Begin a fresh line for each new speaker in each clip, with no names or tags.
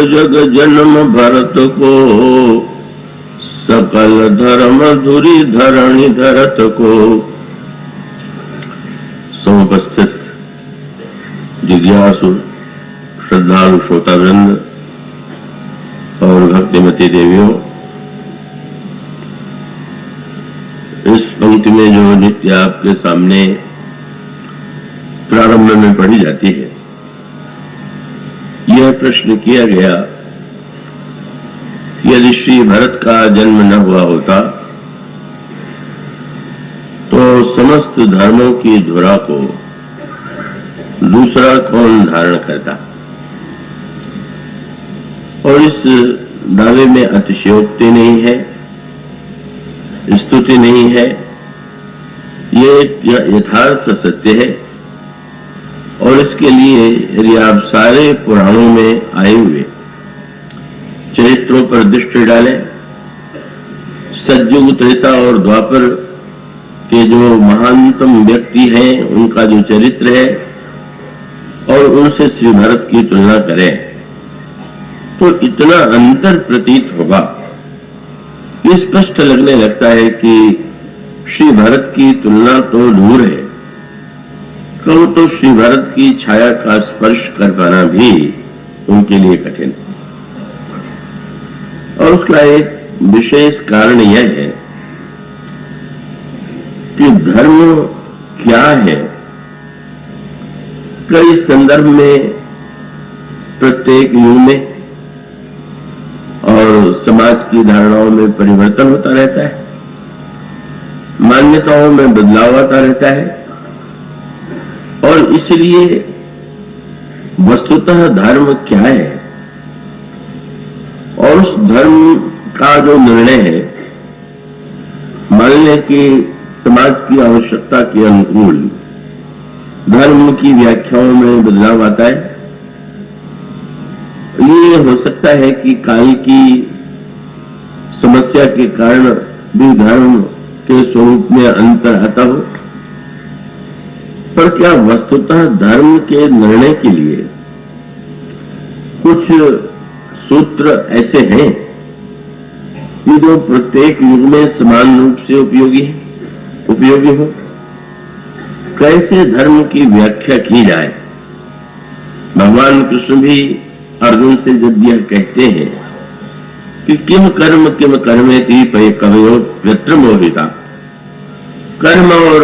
जग जन्म भरत को, सकल धर्म धुरी धरणी धरत को। समुपस्थित जिज्ञासु श्रद्धालु श्रोतावृंद और भक्तिमती देवियों, इस पंक्ति में जो नित्य आपके सामने प्रारंभ में पढ़ी जाती है, यह प्रश्न किया गया, यदि श्री भरत का जन्म न हुआ होता तो समस्त धर्मों की धुरा को दूसरा कौन धारण करता। और इस दावे में अतिशयोक्ति नहीं है, स्तुति नहीं है, ये यथार्थ सत्य है। और इसके लिए यदि आप सारे पुराणों में आए हुए चरित्रों पर दृष्टि डालें, सतयुग, त्रेता और द्वापर के जो महानतम व्यक्ति हैं उनका जो चरित्र है और उनसे श्री भरत की तुलना करें तो इतना अंतर प्रतीत होगा, ये स्पष्ट लगने लगता है कि श्री भरत की तुलना तो दूर है, कहो तो श्री भरत की छाया का स्पर्श कर पाना भी उनके लिए कठिन है। और उसका एक विशेष कारण यह है कि धर्म क्या है, कई संदर्भ में प्रत्येक युग में और समाज की धारणाओं में परिवर्तन होता रहता है, मान्यताओं में बदलाव आता रहता है। और इसलिए वस्तुतः धर्म क्या है और उस धर्म का जो निर्णय है, मान लें कि समाज की आवश्यकता के अनुकूल धर्म की व्याख्याओं में बदलाव आता है। ये हो सकता है कि काल की समस्या के कारण भी धर्म के स्वरूप में अंतर आता हो, पर क्या वस्तुतः धर्म के निर्णय के लिए कुछ सूत्र ऐसे हैं कि जो प्रत्येक युग में समान रूप से उपयोगी हो? कैसे धर्म की व्याख्या की जाए? भगवान कृष्ण भी अर्जुन से जब यह कहते हैं कि किम कर्मेति पय कवयो व्यत्र मोहिता, कर्म और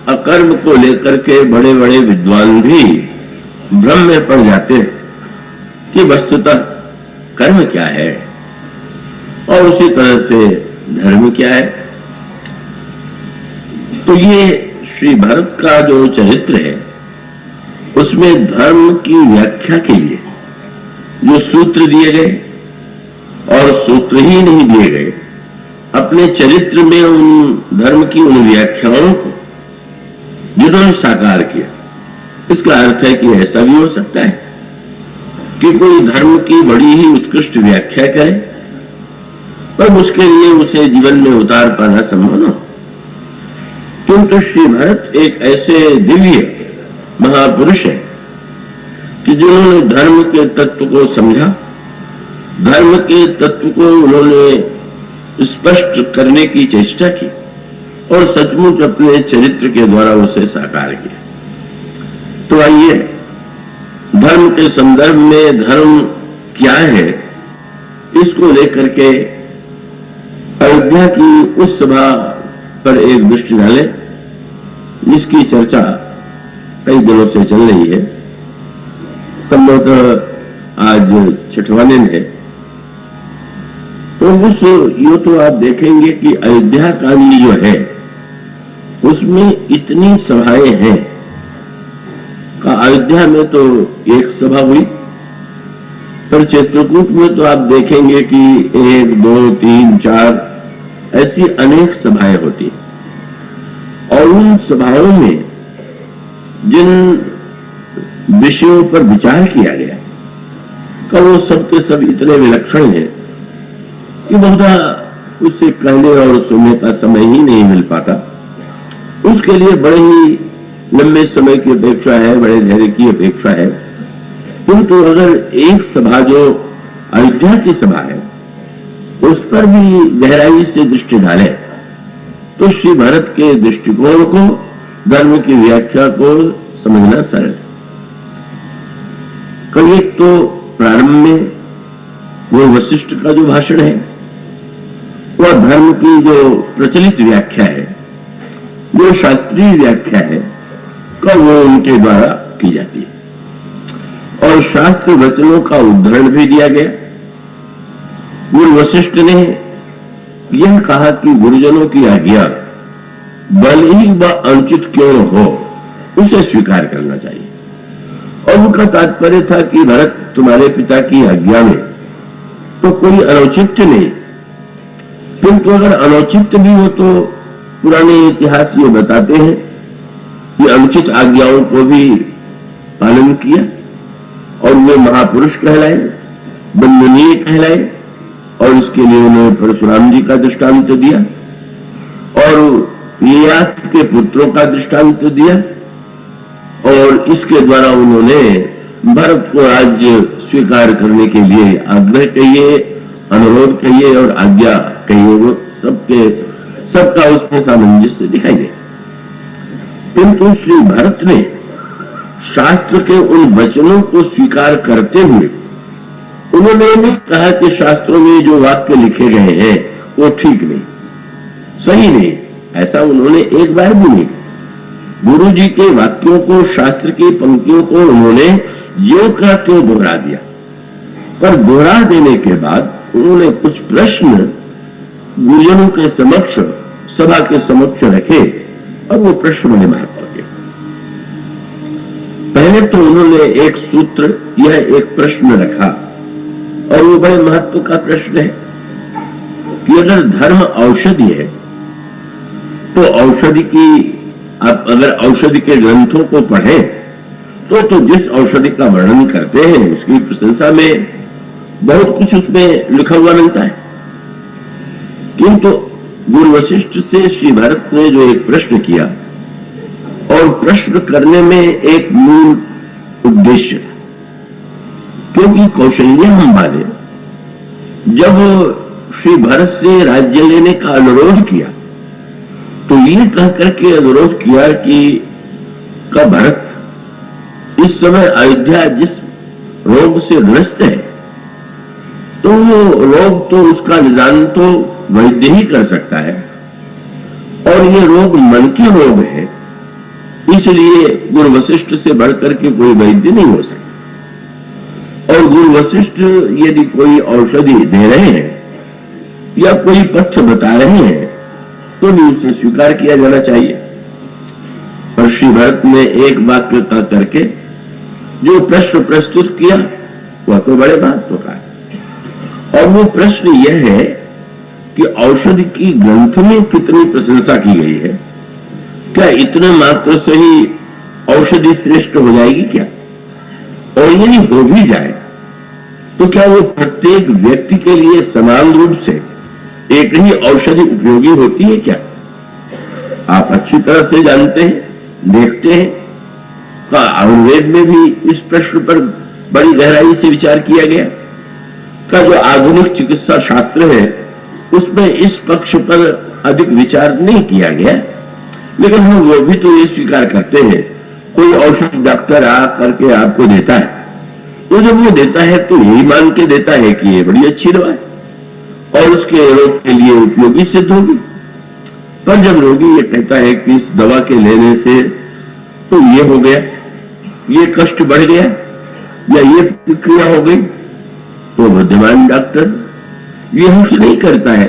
अकर्म को लेकर के बड़े बड़े विद्वान भी भ्रम में पड़ जाते हैं कि वस्तुतः कर्म क्या है और उसी तरह से धर्म क्या है। तो ये श्री भरत का जो चरित्र है उसमें धर्म की व्याख्या के लिए जो सूत्र दिए गए, और सूत्र ही नहीं दिए गए, अपने चरित्र में उन धर्म की उन व्याख्याओं को जिन्होंने साकार किया। इसका अर्थ है कि ऐसा भी हो सकता है कि कोई धर्म की बड़ी ही उत्कृष्ट व्याख्या करे, पर उसके लिए उसे जीवन में उतार पाना संभव न हो। किंतु श्री भरत एक ऐसे दिव्य महापुरुष है कि जिन्होंने धर्म के तत्व को समझा, धर्म के तत्व को उन्होंने स्पष्ट करने की चेष्टा की और सचमुच अपने चरित्र के द्वारा उसे साकार किया। तो आइए धर्म के संदर्भ में धर्म क्या है इसको लेकर के अयोध्या की उस सभा पर एक दृष्टि डालें जिसकी चर्चा कई दिनों से चल रही है। संभवतः आज 6वां दिन है। तो उस यो तो आप देखेंगे कि अयोध्या कांड जो है उसमें इतनी सभाएं हैं। अयोध्या में तो एक सभा हुई, पर चित्रकूट में तो आप देखेंगे कि 1, 2, 3, 4 ऐसी अनेक सभाएं होती हैं। और उन सभाओं में जिन विषयों पर विचार किया गया का वो सब के सब इतने विलक्षण हैं कि बहुधा उससे कहने और सुनने का समय ही नहीं मिल पाता। उसके लिए बड़े ही लंबे समय की अपेक्षा है, बड़े धैर्य की अपेक्षा है। किंतु अगर एक सभा जो अयोध्या की सभा है उस पर भी गहराई से दृष्टि डाले तो श्री भरत के दृष्टिकोण को, धर्म की व्याख्या को समझना सरल है। कल एक तो प्रारंभ में वो वशिष्ठ का जो भाषण है वह धर्म की जो प्रचलित व्याख्या है, जो शास्त्रीय व्याख्या है, का वो उनके द्वारा की जाती है और शास्त्र वचनों का उद्धरण भी दिया गया। गुरु वशिष्ठ ने यह कहा कि गुरुजनों की आज्ञा भले ही वह अनुचित क्यों न हो उसे स्वीकार करना चाहिए। और उनका तात्पर्य था कि भरत तुम्हारे पिता की आज्ञा में तो कोई अनौचित्य नहीं, किंतु अगर अनौचित्य भी हो तो पुराने इतिहास ये बताते हैं कि अनुचित आज्ञाओं को भी पालन किया और वे महापुरुष कहलाए, वंदनीय कहलाए और इसके लिए उन्होंने परशुराम जी का दृष्टांत दिया और ययाति के पुत्रों का दृष्टांत दिया और इसके द्वारा उन्होंने भरत को राज्य स्वीकार करने के लिए आग्रह कहिए, अनुरोध कहिए और आज्ञा कहिए, वो सबका उसमें सामंजस्य दिखाई दे। किंतु श्री भरत ने शास्त्र के उन वचनों को स्वीकार करते हुए उन्होंने नहीं कहा कि शास्त्रों में जो वाक्य लिखे गए हैं वो ठीक नहीं, सही नहीं, ऐसा उन्होंने एक बार भी नहीं। गुरु जी के वाक्यों को, शास्त्र की पंक्तियों को उन्होंने यो का त्यों दोहरा दिया, पर दोहरा देने के बाद उन्होंने कुछ प्रश्न गुरुजनों के समक्ष, सभा के समक्ष रखे और वो प्रश्न बड़े महत्व के। पहले तो उन्होंने एक सूत्र या एक प्रश्न रखा और वो बड़े महत्व का प्रश्न है कि अगर धर्म औषधि है तो औषधि की, आप अगर औषधि के ग्रंथों को पढ़ें तो जिस औषधि का वर्णन करते हैं उसकी प्रशंसा में बहुत कुछ उसमें लिखा हुआ मिलता है। किंतु गुरु वशिष्ठ से श्री भरत ने जो एक प्रश्न किया और प्रश्न करने में एक मूल उद्देश्य था, क्योंकि कौशल्य हमारे जब श्री भरत से राज्य लेने का अनुरोध किया तो ये कह करके अनुरोध किया कि का भरत इस समय अयोध्या जिस रोग से ग्रस्त है तो वो रोग तो उसका निदान तो वैद्य ही कर सकता है और ये रोग मन के रोग है, इसलिए गुरु वशिष्ठ से बढ़कर के कोई वैद्य नहीं हो सकता। और गुरु वशिष्ठ यदि कोई औषधि दे रहे हैं या कोई पथ्य बता रहे हैं तो भी उसे स्वीकार किया जाना चाहिए। पर श्री भरत ने एक वाक्य का करके जो प्रश्न प्रस्तुत किया वह तो बड़े महत्व का है और वो प्रश्न यह है कि औषधि की ग्रंथ में कितनी प्रशंसा की गई है, क्या इतने मात्र से ही औषधि श्रेष्ठ हो जाएगी क्या? और यदि हो भी जाए तो क्या वो प्रत्येक व्यक्ति के लिए समान रूप से एक ही औषधि उपयोगी होती है क्या? आप अच्छी तरह से जानते हैं, देखते हैं का आयुर्वेद में भी इस प्रश्न पर बड़ी गहराई से विचार किया गया का जो आधुनिक चिकित्सा शास्त्र है उसमें इस पक्ष पर अधिक विचार नहीं किया गया, लेकिन हम वो भी तो ये स्वीकार करते हैं कोई औषधि डॉक्टर आ करके आपको देता है तो जब वो देता है तो यही मान के देता है कि ये बड़ी अच्छी दवा है और उसके रोग के लिए उपयोगी सिद्ध होगी। पर जब रोगी ये कहता है कि इस दवा के लेने से तो ये हो गया, ये कष्ट बढ़ गया या ये प्रतिक्रिया हो गई, तो बुद्धिमान डॉक्टर ये हमस नहीं करता है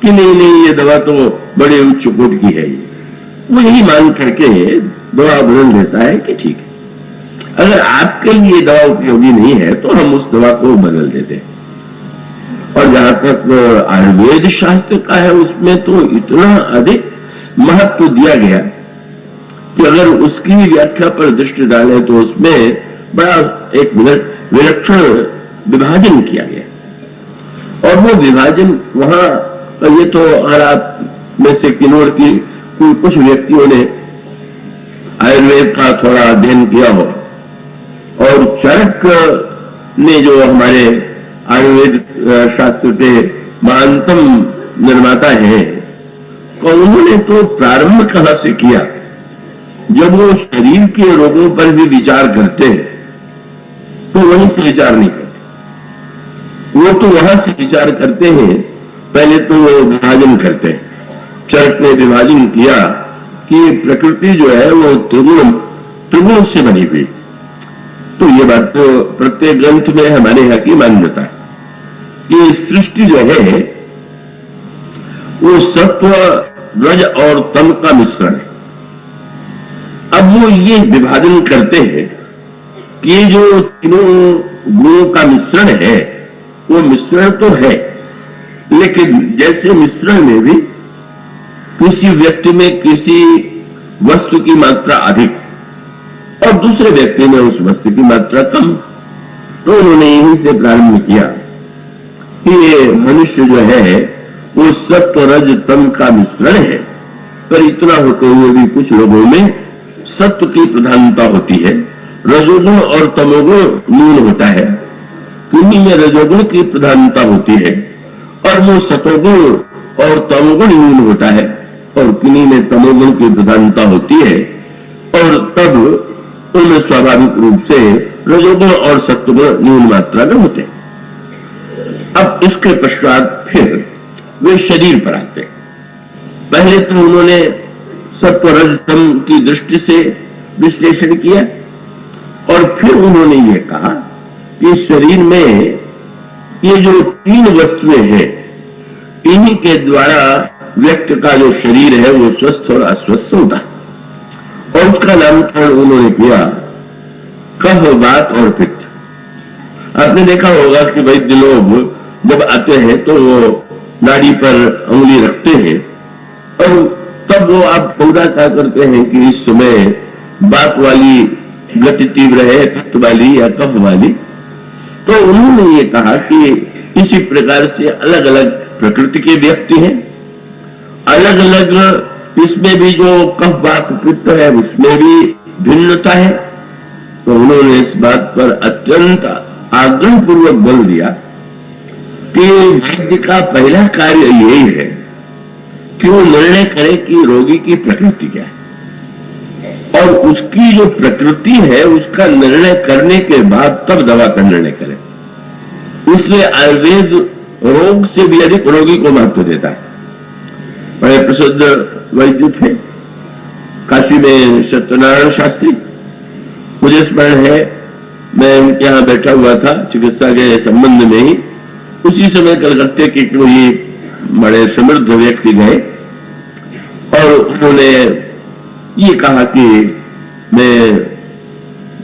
कि नहीं नहीं ये दवा तो बड़े उच्च कोट की है, वो यही मान करके दवा बदल देता है कि ठीक है, अगर आपके लिए दवा उपयोगी नहीं है तो हम उस दवा को बदल देते हैं। और जहां तक आयुर्वेद शास्त्र का है उसमें तो इतना अधिक महत्व दिया गया कि अगर उसकी व्याख्या पर दृष्टि डालें तो उसमें बड़ा एक विलक्षण विभाजन किया गया और वो विभाजन वहां ये तो अगर आप में से किन्नौर की कुछ व्यक्तियों ने आयुर्वेद का थोड़ा अध्ययन किया हो और चरक ने जो हमारे आयुर्वेद शास्त्र के महानतम निर्माता हैं, तो उन्होंने तो प्रारंभ कहां से किया? जब वो शरीर के रोगों पर भी विचार करते हैं तो वहीं से विचार नहीं करते, वो तो वहां से विचार करते हैं। पहले तो वो विभाजन करते हैं। चरक ने विभाजन किया कि प्रकृति जो है वो त्रिगुण से बनी हुई। तो ये बात तो प्रत्येक ग्रंथ में हमारे यहाँ की मान्यता है कि सृष्टि जो है वो सत्व, रज और तम का मिश्रण है। अब वो ये विभाजन करते हैं कि ये जो तीनों गुणों का मिश्रण है वो मिश्रण तो है, लेकिन जैसे मिश्रण में भी किसी व्यक्ति में किसी वस्तु की मात्रा अधिक और दूसरे व्यक्ति में उस वस्तु की मात्रा कम, तो उन्होंने यहीं से प्रारंभ किया कि ये मनुष्य जो है वो सत्व, रज, तम का मिश्रण है। पर इतना होते हुए भी कुछ लोगों में सत्व की प्रधानता होती है, रजोगुण और तमोगुण न्यून होता है। किन्हीं में रजोगुण की प्रधानता होती है और वो सतोगुण और तमोगुण न्यून होता है, और किन्हीं में तमोगुण की प्रधानता होती है और तब उनमें स्वाभाविक रूप से रजोगुण और सत्वगुण न्यून मात्रा में होते हैं। अब इसके पश्चात फिर वे शरीर पर आते हैं। पहले तो उन्होंने सत्व, रज, तम की दृष्टि से विश्लेषण किया और फिर उन्होंने ये कहा कि शरीर में ये जो तीन वस्तुएं हैं इन्हीं के द्वारा व्यक्ति का जो शरीर है वो स्वस्थ और अस्वस्थ होता है, और उसका नामकरण उन्होंने किया कफ, वात और पित्त। आपने देखा होगा कि वैद्य लोग जब आते हैं तो वो नाड़ी पर उंगली रखते हैं और तब वो आप पौधा क्या करते हैं कि इस समय वात वाली गति तीव्र है, पित्त वाली या कफ वाली। तो उन्होंने ये कहा कि इसी प्रकार से अलग अलग प्रकृति के व्यक्ति हैं, अलग अलग इसमें भी जो कफ, वात, पित्त है उसमें भी भिन्नता है। तो उन्होंने इस बात पर अत्यंत आग्रह पूर्वक बल दिया कि वैद्य का पहला कार्य यही है कि वो निर्णय करे कि रोगी की प्रकृति क्या है और उसकी जो प्रकृति है उसका निर्णय करने के बाद तब दवा का निर्णय करे। इसलिए आयुर्वेद रोग से भी अधिक रोगी को महत्व देता है। बड़े प्रसिद्ध वैद्य थे काशी में सत्यनारायण शास्त्री, मुझे स्मरण है मैं उनके यहां बैठा हुआ था चिकित्सा के संबंध में ही। उसी समय कलकत्ते के कोई बड़े समृद्ध व्यक्ति गए और उन्होंने ये कहा कि मैं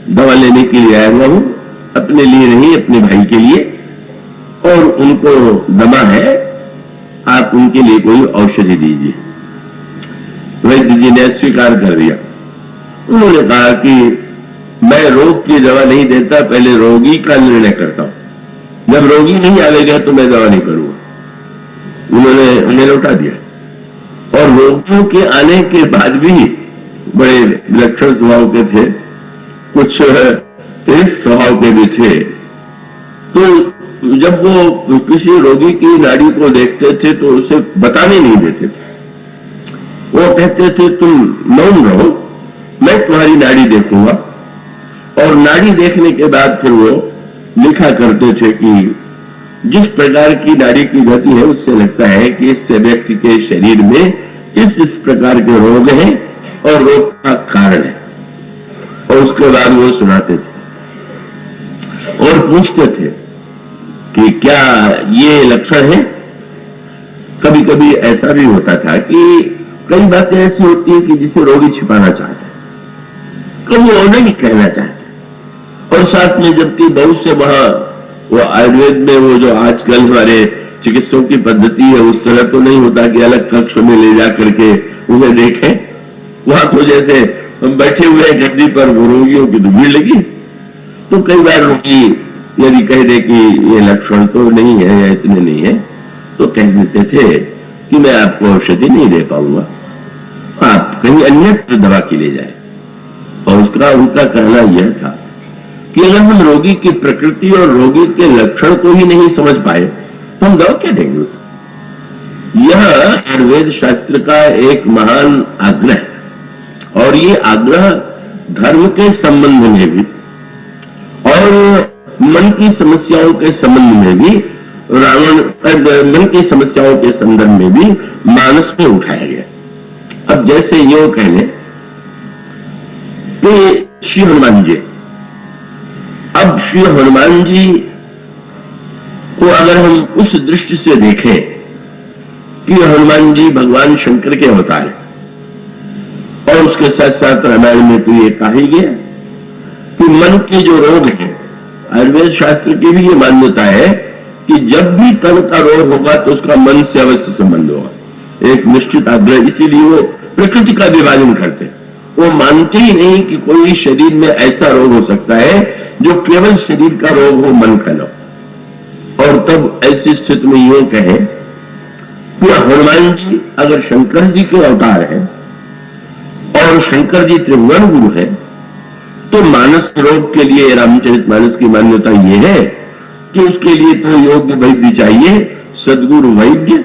दवा लेने के लिए आया हुआ हूं, अपने लिए नहीं अपने भाई के लिए, और उनको दमा है, आप उनके लिए कोई औषधि दीजिए। वैद्य जी ने स्वीकार कर दिया। उन्होंने कहा कि मैं रोग की दवा नहीं देता, पहले रोगी का निर्णय करता हूं, जब रोगी नहीं आएगा तो मैं दवा नहीं करूंगा। उन्होंने उन्हें लौटा दिया और रोगियों के आने के बाद भी बड़े विलक्षण स्वभाव के थे, कुछ इस स्वभाव के भी थे। तो जब वो किसी रोगी की नाड़ी को देखते थे तो उसे बताने नहीं देते थे, वो कहते थे तुम मौन रहो, मैं तुम्हारी नाड़ी देखूंगा। और नाड़ी देखने के बाद फिर वो लिखा करते थे कि जिस प्रकार की नाड़ी की गति है उससे लगता है कि इस व्यक्ति के शरीर में इस प्रकार के रोग हैं और रोग का कारण है। और उसके बाद वो सुनाते थे और पूछते थे कि क्या ये लक्षण है। कभी कभी ऐसा भी होता था कि कई बातें ऐसी होती है कि जिसे रोगी छिपाना चाहता है, कभी वो नहीं कहना चाहता, और साथ में जबकि बहुत से वहां वो आयुर्वेद में वो जो आजकल हमारे चिकित्सकों की पद्धति है उस तरह तो नहीं होता कि अलग कक्ष में ले जा करके उन्हें देखें। वहां तो जैसे हम बैठे हुए हैं गद्दी पर, वो रोगियों की तो भीड़ लगी, तो कई बार रोगी यदि कह दे कि ये लक्षण तो नहीं है या इतने नहीं है तो कह देते थे कि मैं आपको औषधि नहीं दे पाऊंगा, आप कहीं अन्यत्र दवा के लिए जाए। और उसका उनका कहना यह था कि अगर हम रोगी की प्रकृति और रोगी के लक्षण को ही नहीं समझ पाए तो हम दवा क्या देंगे उसे। यह आयुर्वेद शास्त्र का एक महान आग्रह है और ये आग्रह धर्म के संबंध में भी और मन की समस्याओं के संबंध में भी, मन की समस्याओं के संदर्भ में भी मानस में उठाया गया। अब जैसे यो कह लें कि श्री हनुमान जी, अब श्री हनुमान जी को अगर हम उस दृष्टि से देखें कि हनुमान जी भगवान शंकर के अवतार हैं, और उसके साथ साथ रामायण में तो ये कहा ही गया कि मन के जो रोग हैं, आयुर्वेद शास्त्र की भी ये मान्यता है कि जब भी तन का रोग होगा तो उसका मन से अवश्य संबंध होगा, एक निश्चित आग्रह। इसीलिए वो प्रकृति का विभाजन करते हैं, वो मानते ही नहीं कि कोई शरीर में ऐसा रोग हो सकता है जो केवल शरीर का रोग हो, मन का न हो। और तब ऐसी स्थिति में यूं कहे कि हनुमान जी अगर शंकर जी के अवतार है और शंकर जी त्रिभुवन गुरु है, तो मानस रोग के लिए रामचरितमानस की मान्यता यह है कि उसके लिए तो योग्य वैद्य चाहिए, सदगुरु वैद्य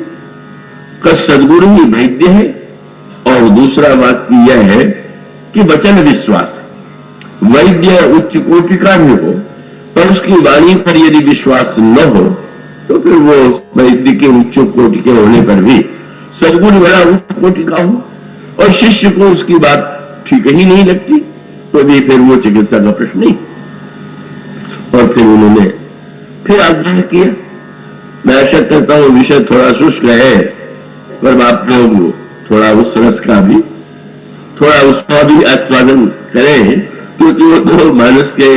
का, सदगुरु ही वैद्य है। और दूसरा बात यह है कि वचन विश्वास, वैद्य उच्च कोटि का भी हो पर उसकी वाणी पर यदि विश्वास न हो तो फिर वो वैद्य के उच्च कोटि के होने पर भी सदगुरु बड़ा उच्च कोटि का हो और शिष्य को उसकी बात ठीक ही नहीं लगती तो भी फिर वो चिकित्सा का प्रश्न नहीं। और फिर उन्होंने फिर आग्रह किया। मैं आशा करता हूं विषय थोड़ा शुष्क है पर आप लोग थोड़ा उस रस का भी, थोड़ा उसका भी आस्वादन करें, क्योंकि वो तो मानस के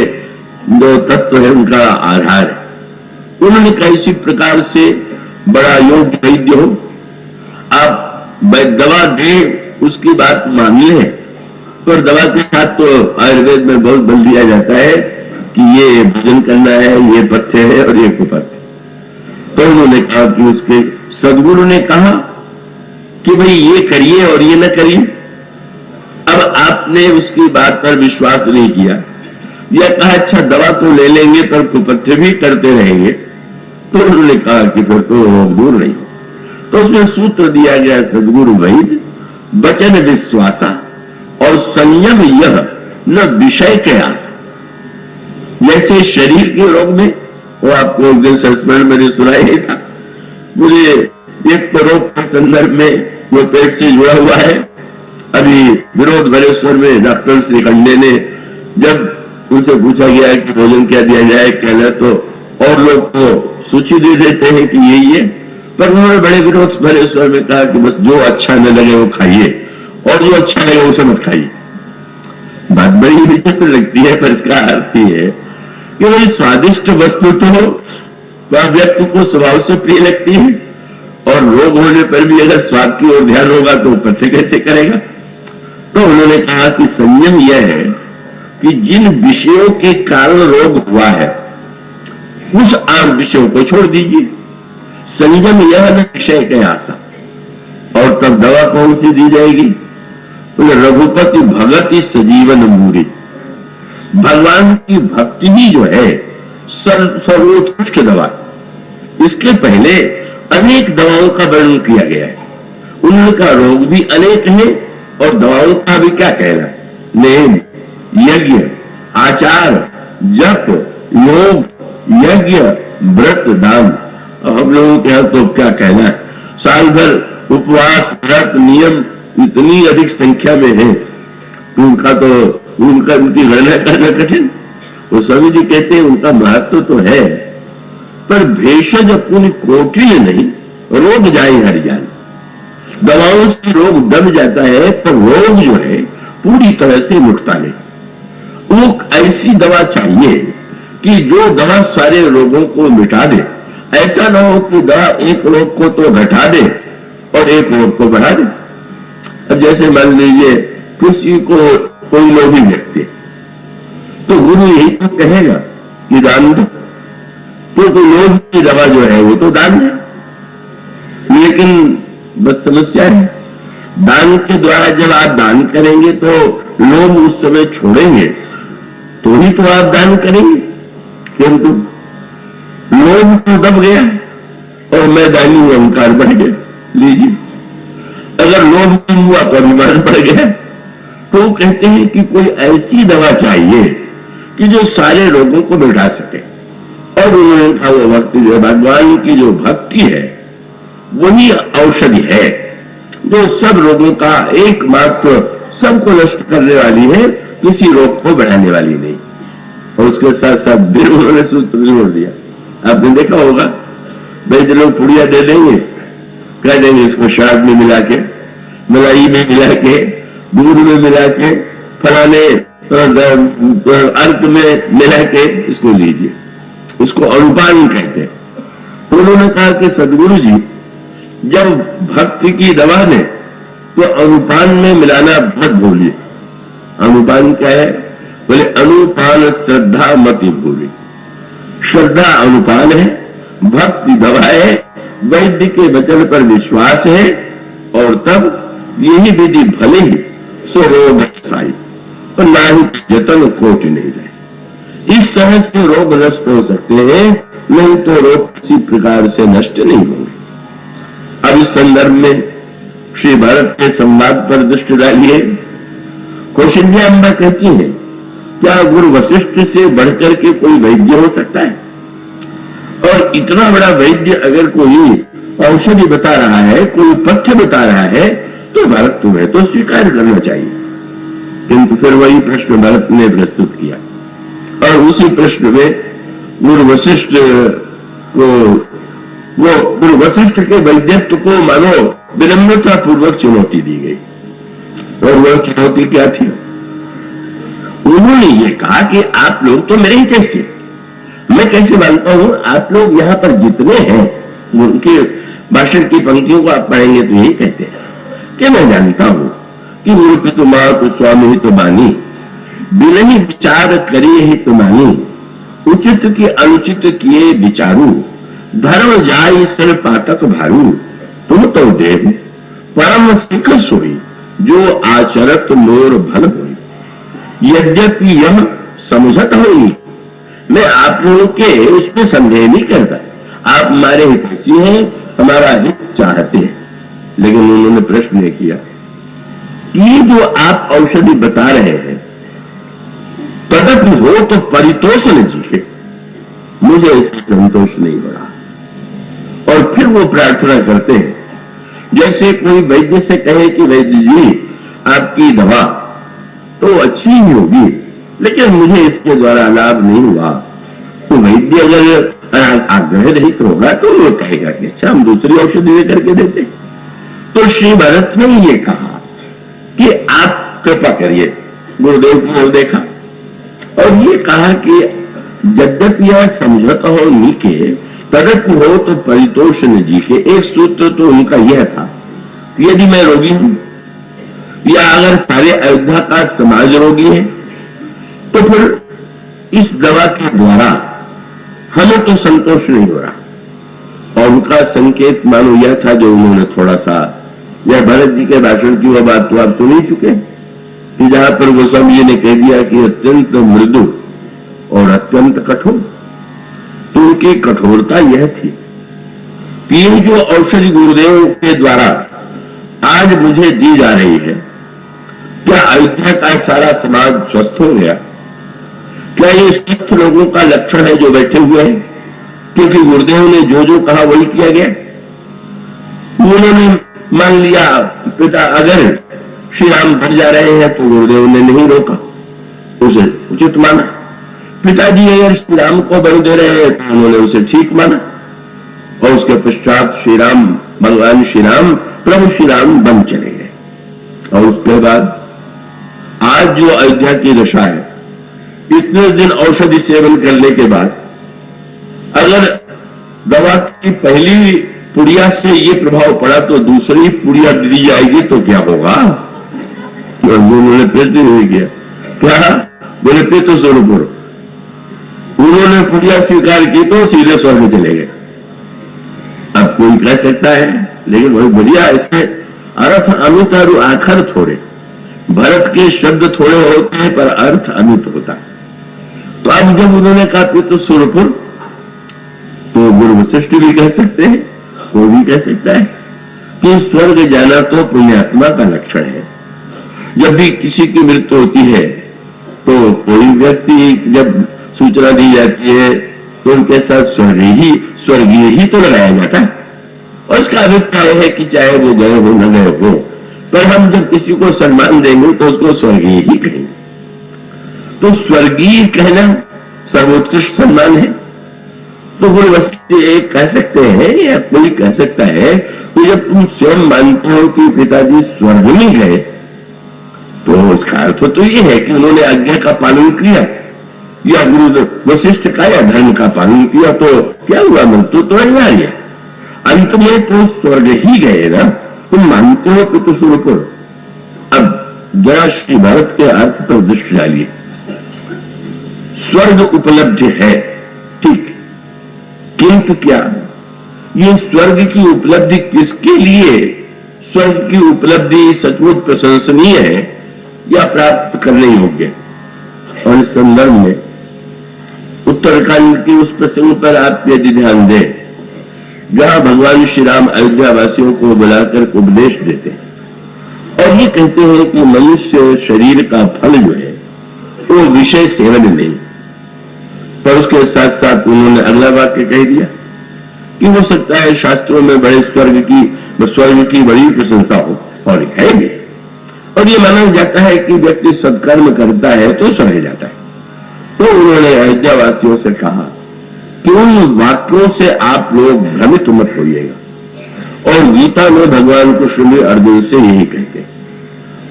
दो तत्व है, उनका आधार है। उन्होंने कहा इसी प्रकार से बड़ा योग्य वैद्य हो, आप दवा दें उसकी बात मान लें, पर दवा के साथ तो आयुर्वेद में बहुत बल दिया जाता है कि ये भोजन करना है, ये पथ्य है और ये कुपथ्य। तो उन्होंने कहा कि उसके सदगुरु ने कहा कि भाई ये करिए और ये न करिए। अब आपने उसकी बात पर विश्वास नहीं किया या कहा अच्छा दवा तो ले लेंगे पर कुपथ्य भी करते रहेंगे, तो उन्होंने कहा कि फिर तो दूर नहीं। तो उसमें सूत्र दिया गया सदगुरु वैद्य वचन विश्वासा और संयम यह न विषय के आस। जैसे शरीर के रोग में, वो आपको एक दिन संस्मरण में सुनाया ही था, मुझे एक तो रोग के संदर्भ में वो पेट से जुड़ा हुआ है। अभी विरोध भरेश्वर में डॉक्टर श्री खंडे ने जब उनसे पूछा गया कि भोजन क्या दिया जाए कहना, तो और लोग तो सूची दे देते हैं कि यही है, पर उन्होंने बड़े विरोध भरेश्वर में कहा कि बस जो अच्छा न लगे वो खाइए और जो अच्छा लगे उसे मत खाइए। बात बड़ी विचित्र लगती है पर इसका अर्थ ही है कि वही स्वादिष्ट वस्तु तो वह व्यक्ति को स्वभाव से प्रिय लगती है और रोग होने पर भी अगर स्वाद की ओर ध्यान होगा तो पथ्य कैसे करेगा। तो उन्होंने कहा कि संयम यह है कि जिन विषयों के कारण रोग हुआ है उस आम विषयों को छोड़ दीजिए। संयम यह न विषय के आशा। और तब दवा कौन सी दी जाएगी? रघुपति भगति सजीवन मूरी। भगवान की भक्ति ही जो है सर्वोत्कृष्ट दवा। इसके पहले अनेक दवाओं का वर्णन किया गया है, उनका रोग भी अनेक है और दवाओं का भी क्या कहना है, नेम, यज्ञ, आचार, जप, योग, यज्ञ, व्रत, दान। हम लोगों के यहां तो क्या कहना है, साल भर उपवास, व्रत, नियम इतनी अधिक संख्या में है उनकी गणना करना कठिन। वो स्वामी जी कहते हैं उनका महत्व तो है पर भेषज अपनी कोटिल नहीं, रोग जाए हर जान। दवाओं से रोग दब जाता है पर रोग जो है पूरी तरह से मुटता नहीं। वो ऐसी दवा चाहिए कि जो दवा सारे रोगों को मिटा दे। ऐसा ना हो कि दवा एक रोग को तो घटा दे और एक रोग को बढ़ा दे। अब जैसे मान लीजिए किसी को कोई लोभी व्यक्ति, तो गुरु यही तो कहेगा कि दान दो, तो लोभ की दवा जो है वो तो दान है। लेकिन बस समस्या है, दान के द्वारा जब आप दान करेंगे तो लोभ उस समय छोड़ेंगे तो ही तो आप दान करेंगे। किंतु लोभ तो दब गया और मैं दानी हूं, अहंकार बढ़ गया। लीजिए, अगर लोभ नहीं हुआ तो अभिमान बढ़ गया। तो कहते हैं कि कोई ऐसी दवा चाहिए कि जो सारे रोगों को मिटा सके। और उन्होंने कहा वो भक्ति जो भगवान की जो भक्ति है वही औषधि है जो सब रोगों का एकमात्र, सबको नष्ट करने वाली है, किसी रोग को बढ़ाने वाली नहीं। और उसके साथ साथ फिर उन्होंने सूत्र जोड़ दिया। आपने देखा होगा, भाई जो लोग पुड़िया दे देंगे, कह देंगे इसको शराब में मिला के, मलाई में मिला के, दूध में मिला के, फलाने अर्क में मिला के इसको लीजिए। इसको अनुपान कहते हैं। उन्होंने कहा कि सदगुरु जी जब भक्ति की दवा ने तो अनुपान में मिलाना मत भूलिए। अनुपान क्या है? बोले अनुपान श्रद्धा मत भूलिए। श्रद्धा अनुपान है, भक्ति दवा है, वैद्य के वचन पर विश्वास है, और तब यही विधि भले ही सो रोग साई और ना ही जतन कोट नहीं जाए। इस तरह से रोग नष्ट हो सकते हैं, नहीं तो रोग किसी प्रकार से नष्ट नहीं होंगे। अब इस संदर्भ में श्री भरत के संवाद पर दृष्टि डालिए। कौशल्या अम्बा कहती है, क्या गुरु वशिष्ठ से बढ़कर के कोई वैद्य हो सकता है? और इतना बड़ा वैद्य अगर कोई औषधि बता रहा है, कोई पथ्य बता रहा है, तो भरत तुम्हें तो स्वीकार करना चाहिए। किंतु फिर वही प्रश्न भरत ने प्रस्तुत किया, और उसी प्रश्न में गुरु वशिष्ठ के वैद्यत्व को मानो विनम्रता पूर्वक चुनौती दी गई। और वह चुनौती क्या थी? उन्होंने ये कहा कि आप लोग तो मेरे ही कैसे, मैं कैसे मानता हूं, आप लोग यहां पर जितने हैं, उनके भाषण की पंक्तियों को आप पढ़ेंगे तो यही कहते हैं कि मैं जानता हूं कि मूर्ख तुम्हारा तो स्वामी ही तो मानी, बिन ही विचार करिए ही तो मानी, उचित की अनुचित किए विचारू, धर्म जाय सर पातक भारू, तुम तो देव परम सिख सोई, जो आचरत मोर भल होई। यद्यपि यह समझत होई, मैं आप लोगों के उसमें संदेह नहीं करता, आप हमारे हितैषी हैं, हमारा हित चाहते हैं। लेकिन उन्होंने प्रश्न ये किया कि जो आप औषधि बता रहे हैं तदपि हो तो परितोष न जीके, मुझे इससे संतोष नहीं बढ़ा। और फिर वो प्रार्थना करते हैं, जैसे कोई वैद्य से कहे कि वैद्य जी आपकी दवा तो अच्छी ही होगी, लेकिन मुझे इसके द्वारा लाभ नहीं हुआ। तो वैद्य अगर आग्रह रहित होगा तो वो कहेगा कि अच्छा हम दूसरी औषधि लेकर के देते। तो श्री भरत ने ये कहा कि आप कृपा करिए, गुरुदेव को देखा और ये कहा कि यद्यपि यह समझौता हो नीके तदपि हो तो परितोष न जीके। एक सूत्र तो उनका यह था कि यदि मैं रोगी हूं या अगर सारे अयोध्या का समाज रोगी है तो फिर इस दवा के द्वारा हमें तो संतोष नहीं हो रहा। और उनका संकेत मानो यह था जो उन्होंने थोड़ा सा, यह भरत जी के भाषण की वह बात तो आप सुन ही चुके कि जहां पर गोस्वामी जी ने कह दिया कि अत्यंत मृदु और अत्यंत कठोर, तो उनकी कठोरता यह थी कि ये जो औषधि गुरुदेव के द्वारा आज मुझे दी जा रही है, क्या अयोध्या का सारा समाज स्वस्थ हो गया? क्या ये स्वस्थ लोगों का लक्षण है जो बैठे हुए हैं? क्योंकि गुरुदेव ने जो जो कहा वही किया गया। उन्होंने मान लिया पिता अगर श्री राम भर जा रहे हैं तो गुरुदेव ने नहीं रोका, उसे उचित माना। पिताजी अगर श्री राम को बल दे रहे हैं तो उन्होंने उसे ठीक माना। और उसके पश्चात श्री राम, भगवान श्री राम, प्रभु श्री राम बन चले गए। और उसके बाद आज जो अयोध्या की दशा है, इतने दिन औषधि सेवन करने के बाद अगर दवा की पहली पुड़िया से ये प्रभाव पड़ा तो दूसरी पुड़िया दी जाएगी तो क्या होगा? उन्होंने प्रश्न नहीं किया, क्या बोले पे तो स्वरूपुर। उन्होंने पुड़िया स्वीकार की तो सीधे स्वर्ग चले गए। अब कोई कह सकता है, लेकिन वही बढ़िया, इसमें अर्थ अमित आखर थोड़े, भरत के शब्द थोड़े होते हैं पर अर्थ अमित होता है। तो आज जब उन्होंने कहा तो सुरपुर, तो गुरु वशिष्ठ भी कह सकते हैं, कोई भी कह सकता है कि स्वर्ग जाना तो पुण्यात्मा का लक्षण है। जब भी किसी की मृत्यु होती है तो कोई व्यक्ति जब सूचना दी जाती है तो उनके साथ स्वर्गीय ही तो लगाया जाता है, और उसका अभिप्राय है कि चाहे वो गए हो न गए हो, पर हम जब किसी को सम्मान देंगे तो उसको स्वर्गीय ही कहेंगे। तो स्वर्गीय कहना सर्वोत्कृष्ट सम्मान है। तो गुरु वशिष्ठ एक कह सकते हैं या कोई कह सकता है कि जब तुम स्वयं मानते हो कि पिताजी स्वर्ग में गए तो उसका अर्थ तो ये है कि उन्होंने आज्ञा का पालन किया, या गुरु वशिष्ठ का या धर्म का पालन किया, तो क्या हुआ, मृत्यु तो अनिवार्य, अंत में तो स्वर्ग ही गए ना, तुम मानते हो कि तो सुरपुर। अब जरा श्री भारत के अर्थ पर दृष्टि डालिए। स्वर्ग उपलब्ध है, ठीक, किंतु क्या ये स्वर्ग की उपलब्धि किसके लिए, स्वर्ग की उपलब्धि सचमुच प्रशंसनीय है या प्राप्त करने योग्य। और इस संदर्भ में उत्तरकांड के उस प्रसंग पर आप यदि ध्यान दें जहां भगवान श्री राम अयोध्या वासियों को बुलाकर उपदेश देते हैं और ये कहते हैं कि मनुष्य शरीर का फल जो है वो विषय सेवन नहीं, पर उसके साथ साथ उन्होंने अगला वाक्य कह दिया कि हो सकता है शास्त्रों में बड़े स्वर्ग की बड़ी प्रशंसा हो, और है भी, और ये माना जाता है कि व्यक्ति सत्कर्म करता है तो स्वर्ग जाता है। तो उन्होंने अयोध्या वासियों से कहा कि उन वाक्यों से आप लोग भ्रमित मत होइएगा। और गीता में भगवान कृष्ण अर्जुन से यही कहते हैं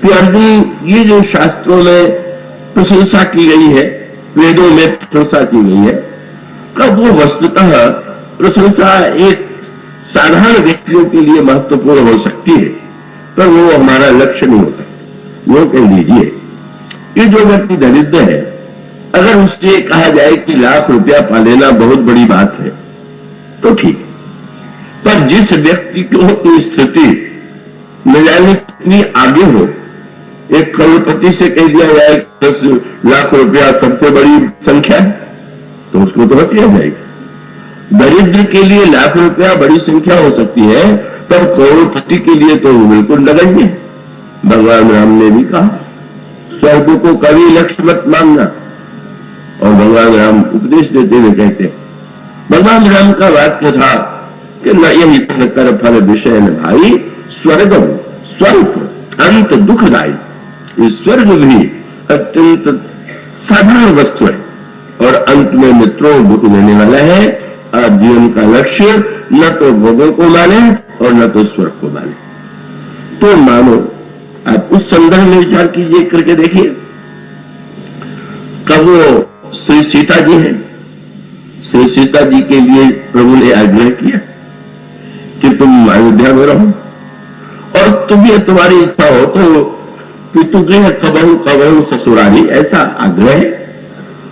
कि अर्जुन, ये जो शास्त्रों में प्रशंसा की गई है, वेदों में प्रशंसा की गई है, कब वो वस्तुतः प्रशंसा एक साधारण व्यक्तियों के लिए महत्वपूर्ण हो सकती है, पर वो हमारा लक्ष्य नहीं हो सकता। वो कह लीजिए कि जो व्यक्ति दरिद्र है, अगर उससे कहा जाए कि लाख रुपया पा लेना बहुत बड़ी बात है तो ठीक, पर जिस व्यक्ति की स्थिति न जाने कितनी आगे हो, एक करोड़पति से कह दिया जाए 10 लाख रुपया सबसे बड़ी संख्या है तो उसको तो हंसी आ जाएगी। दरिद्र के लिए लाख रुपया बड़ी संख्या हो सकती है, पर करोड़पति के लिए तो बिल्कुल नगण्य है। भगवान राम ने भी कहा स्वर्ग को कभी लक्ष्य मत मानना, और भगवान राम उपदेश देते हुए कहते हैं, भगवान राम का वाक्य था कि न यही कर फल विषय न भाई स्वर्ग स्वल्प अंत दुखदायी। इस स्वर्ग भी अत्यंत साधारण वस्तु है और अंत में मित्रों दुख देने वाला है। आप जीवन का लक्ष्य न तो भोगों को माने और न तो स्वर्ग को माने। तो मानो आप उस संदर्भ में विचार कीजिए, करके देखिए। कब वो श्री सीता जी हैं, श्री सीता जी के लिए प्रभु ने आग्रह किया कि तुम अयोध्या में रहो और तुम्हारी इच्छा हो तो पितुगृह कबहु ससुरारी, ऐसा आग्रह है।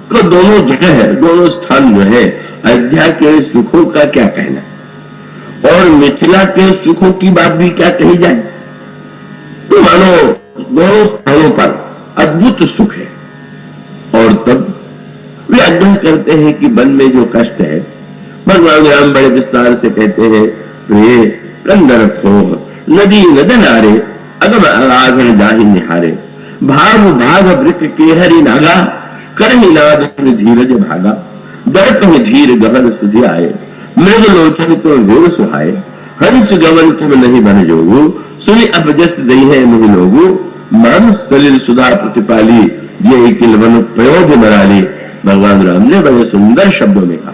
तो दोनों जगह है, दोनों स्थान जो है, अयोध्या के सुखों का क्या कहना और मिथिला के सुखों की बात भी क्या कही जाए। तो मानो दोनों स्थानों पर अद्भुत सुख है। और तब वे आग्रह करते हैं कि वन में जो कष्ट है, भगवान राम बड़े विस्तार से कहते हैं, प्रिय कंदर खो नदी नदनारे अगम आराधन जाहि निहारे भाव भाग वृक के हरि नागा करहि नाद धीरज भागा दर्प में धीर गहन सुधि आए मृग लोचन तो वीर सुहाए हंस गवन तुम नहीं बन जोगु सुनि अपजस दई है मुहि लोगु मानस सलिल सुधा प्रतिपाली ये किलवन प्रयोग मराली। भगवान राम ने बड़े सुंदर शब्दों में कहा,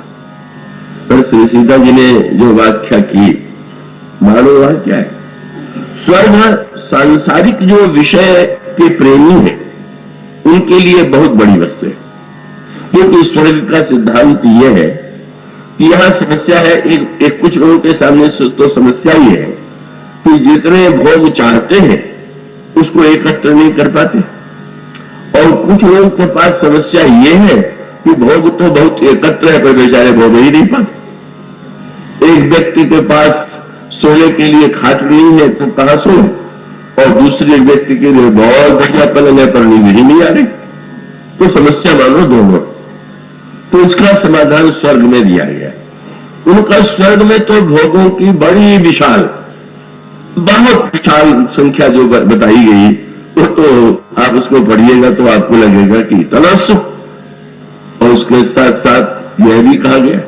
पर श्री सीता जी ने जो व्याख्या की, मानो वह क्या है। स्वर्ग सांसारिक जो विषय के प्रेमी है उनके लिए बहुत बड़ी वस्तु है, क्योंकि स्वर्ग का सिद्धांत यह है कि यहां समस्या है, एक कुछ लोगों के सामने तो समस्या ही है कि जितने भोग चाहते हैं उसको एकत्र नहीं कर पाते, और कुछ लोगों के पास समस्या यह है कि भोग तो बहुत एकत्र है पर बेचारे भोग ही नहीं पाते। एक व्यक्ति के पास सोने के लिए खाट नहीं है तो कहां सोए, और दूसरे व्यक्ति के लिए बहुत बढ़िया पलंग है पर नींद ही नहीं आ रही। तो समस्या मानो दोनों, तो उसका समाधान स्वर्ग में दिया गया। उनका स्वर्ग में तो भोगों की बड़ी विशाल, बहुत विशाल संख्या जो बताई गई, वो तो आप उसको पढ़िएगा तो आपको लगेगा कि इतना सुख। और उसके साथ साथ यह भी कहा गया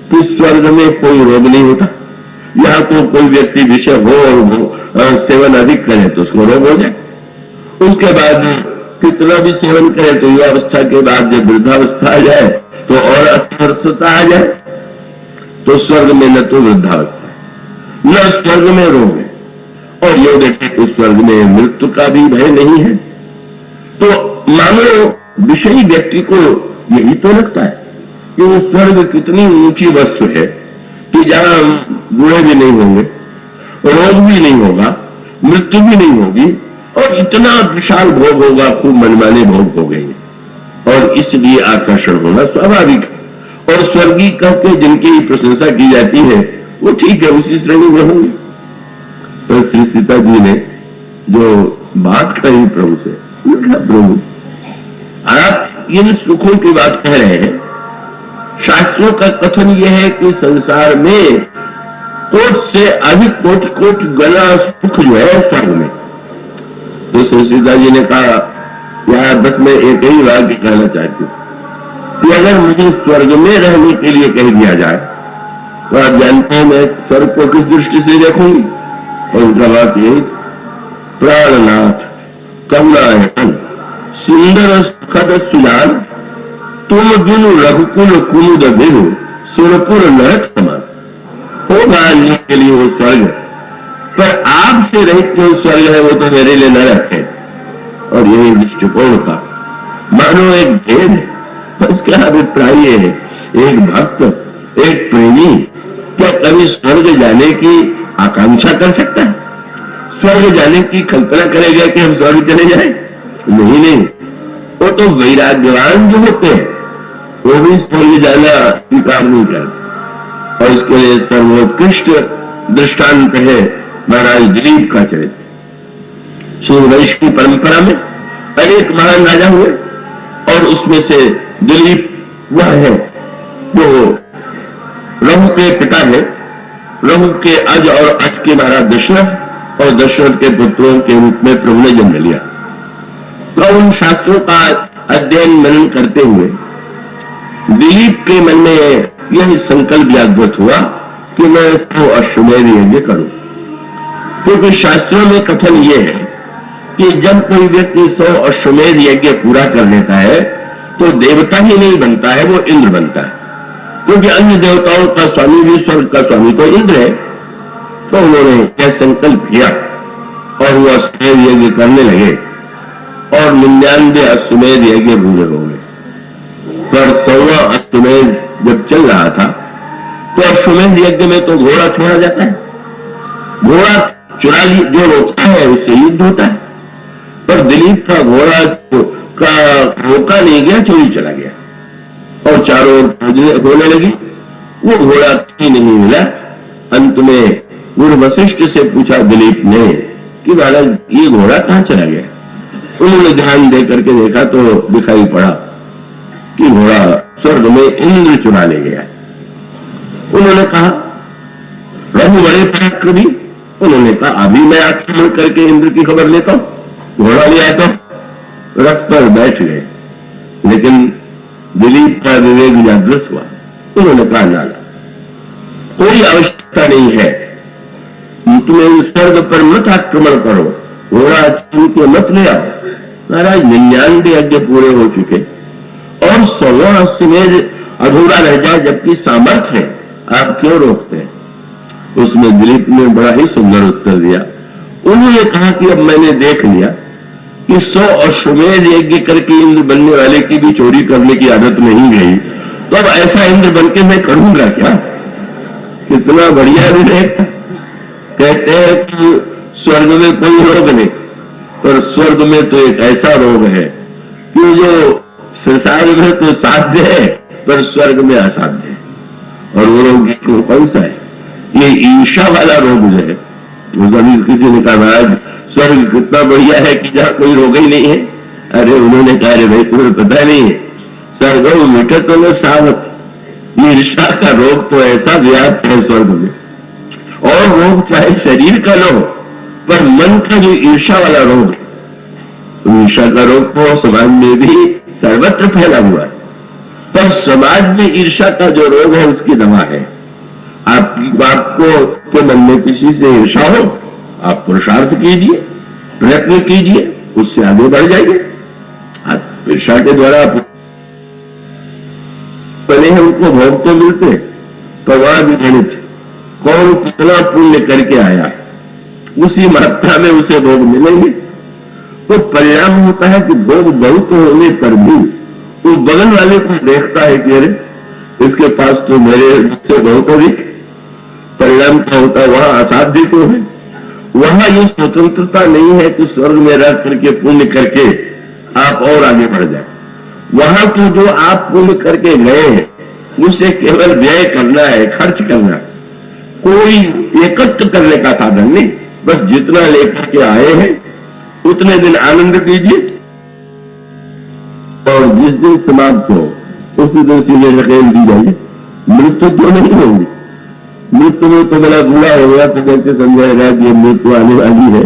कि स्वर्ग में कोई रोग नहीं होता। यहां तो कोई व्यक्ति विषय हो और सेवन अधिक करे तो उसको रोग हो जाए, उसके बाद कितना भी सेवन करे तो युवावस्था के बाद जब वृद्धावस्था आ जाए तो और अस्वस्थता आ जाए। तो स्वर्ग में न तो वृद्धावस्था है, न स्वर्ग में रोग है, और ये देखें तो स्वर्ग में मृत्यु का भी भय नहीं है। तो मानो विषयी व्यक्ति को यही तो लगता है कि वो स्वर्ग कितनी ऊंची वस्तु है कि जहां बूढ़े भी नहीं होंगे, रोग भी नहीं होगा, मृत्यु भी नहीं होगी, और इतना विशाल भोग होगा, खूब मनमाने भोग हो गए, और इसलिए आकर्षण होना स्वाभाविक है। और स्वर्गीय कह के जिनकी प्रशंसा की जाती है वो ठीक है, उसी श्रेणी में होंगे। तो श्री सीता जी ने जो बात कही प्रभु से, कहा प्रभु आप इन सुखों की बात कह रहे हैं, शास्त्रों का कथन यह है कि संसार में कोट से अधिक कोट कोट गना सुख जो है स्वर्ग में। तो श्री सीता जी ने कहा यहां बस मैं एक ही वाक्य कहना चाहती हूं कि अगर मुझे स्वर्ग में रहने के लिए कह दिया जाए तो आप जानते हैं मैं स्वर्ग को किस दृष्टि से देखूंगी। और उनका बात यही, प्राणनाथ करुणायतन सुंदर सुखद सुजान तुम बिनु रघुकुल कुमुद बिनु सुरपुर नरक समान। होगा के लिए वो स्वर्ग, पर आपसे रहित जो स्वर्ग है वो तो मेरे लिए नरक है। और यही दृष्टिकोण का मानो एक भेद है। उसका अभिप्राय है एक भक्त, एक प्रेमी क्या कभी स्वर्ग जाने की आकांक्षा कर सकता है? स्वर्ग जाने की कल्पना करेगा कि हम स्वर्ग चले जाएं? नहीं, वो तो वैराग्यवान जो होते हैं वो भी स्वर्ग जाना स्वीकार नहीं करते। और इसके लिए सर्वोत्कृष्ट दृष्टांत है महाराज दिलीप का चरित्र। सूर्यवंश की परंपरा में अनेक महान राजा हुए और उसमें से दिलीप वह है जो रघु के पिता है। रघु के अज और अज के महाराज दशरथ और दशरथ के पुत्रों के रूप में प्रभु ने जन्म लिया। तो उन शास्त्रों का अध्ययन मनन करते हुए दिलीप के मन में यह संकल्प जागृत हुआ कि मैं इसको अश्वमेध यज्ञ करूं, क्योंकि शास्त्रों में कथन यह है कि जब कोई व्यक्ति 100 अश्वमेध यज्ञ पूरा कर लेता है तो देवता ही नहीं बनता है, वो इंद्र बनता है। क्योंकि अन्य देवताओं का स्वामी भी स्वर्ग का स्वामी तो इंद्र है। तो उन्होंने यह संकल्प किया और वो अश्वमेध यज्ञ करने लगे और 99 अश्वमेध यज्ञ पूरे हो गए। पर 100वां अश्वमेध जब चल रहा था तो अश्वमेध यज्ञ में तो घोड़ा छोड़ा जाता है, घोड़ा चुरा जो रोकता है उससे युद्ध होता है। पर दिलीप का घोड़ा का रोका नहीं गया, चोरी चला गया और चारों ओर होने लगी। वो घोड़ा ही नहीं मिला। अंत में गुरु वशिष्ठ से पूछा दिलीप ने कि महाराज ये घोड़ा कहां चला गया? उन्होंने ध्यान दे करके देखा तो दिखाई पड़ा कि घोड़ा स्वर्ग में इंद्र चुरा ले गया। उन्होंने कहा रघु बड़े पराक्रमी, उन्होंने कहा अभी मैं आक्रमण करके इंद्र की खबर लेता हूं, घोड़ा ले आता हूं। रथ पर बैठ गए, लेकिन दिलीप का विवेक जागृत हुआ। उन्होंने कहा नाना कोई आवश्यकता नहीं है, तुम्हें स्वर्ग पर मत आक्रमण करो, घोड़ा छीन के मत ले आओ। महाराज 99 यज्ञ पूरे हो चुके और 100वां अश्वमेध अधूरा रह जाए जबकि सामर्थ्य है, आप क्यों रोकते हैं? उसमें दिलीप ने बड़ा ही सुंदर उत्तर दिया। उन्होंने कहा कि अब मैंने देख लिया कि 100 अश्वमेध यज्ञ करके इंद्र बनने वाले की भी चोरी करने की आदत नहीं गई, तो अब ऐसा इंद्र बनके मैं करूंगा क्या? कितना बढ़िया विवेक। कहते हैं कि स्वर्ग में कोई रोग नहीं, पर स्वर्ग में तो एक ऐसा रोग है कि जो संसार में तो साध्य है पर स्वर्ग में असाध्य है। और वो रोग कौन सा है? ये ईर्षा वाला रोग जो है। किसी ने कहा महाराज स्वर्ग कितना बढ़िया है कि जहां कोई रोग ही नहीं है। अरे उन्होंने कहा अरे भाई तुम्हें पता नहीं है सर्गो मिटत न सावत। ईर्षा का रोग तो ऐसा व्याप्त है स्वर्ग में, और रोग चाहे शरीर का न हो, पर मन का जो ईर्षा वाला रोग, ईर्षा का रोग तो समाज में भी सर्वत्र फैला हुआ है, पर समाज में ईर्षा का जो रोग है उसकी दवा है। आपको के मन में किसी से ईर्षा हो, आप पुरुषार्थ कीजिए, प्रयत्न कीजिए, उससे आगे बढ़ जाइए। आप ईर्षा के द्वारा पहले हमको भोग तो मिलते, पर वहां भी गणित कौन कितना पुण्य करके आया है, उसी मात्रा में उसे भोग मिलेंगे। तो परिणाम होता है कि भोग बहुत होने पर भी वो बगल वाले को देखता है कि अरे इसके पास तो मेरे से बहुत अधिक। परिणाम क्या होता है, वहां असाध्य तो है, वहां ये स्वतंत्रता नहीं है कि स्वर्ग में रह करके पुण्य करके आप और आगे बढ़ जाए। वहां तो जो आप पुण्य करके गए हैं उसे केवल व्यय करना है, खर्च करना है, कोई एकत्र करने का साधन नहीं। बस जितना लेकर के आए हैं उतने दिन आनंद कीजिए, और जिस दिन समाप्त हो उसी दिन सीधे धकेल दी जाइए। मृत्यु तो नहीं होगी, मृत्यु में तो बड़ा बुरा हो गया तो कैसे समझाएगा कि मृत्यु आने वाली है,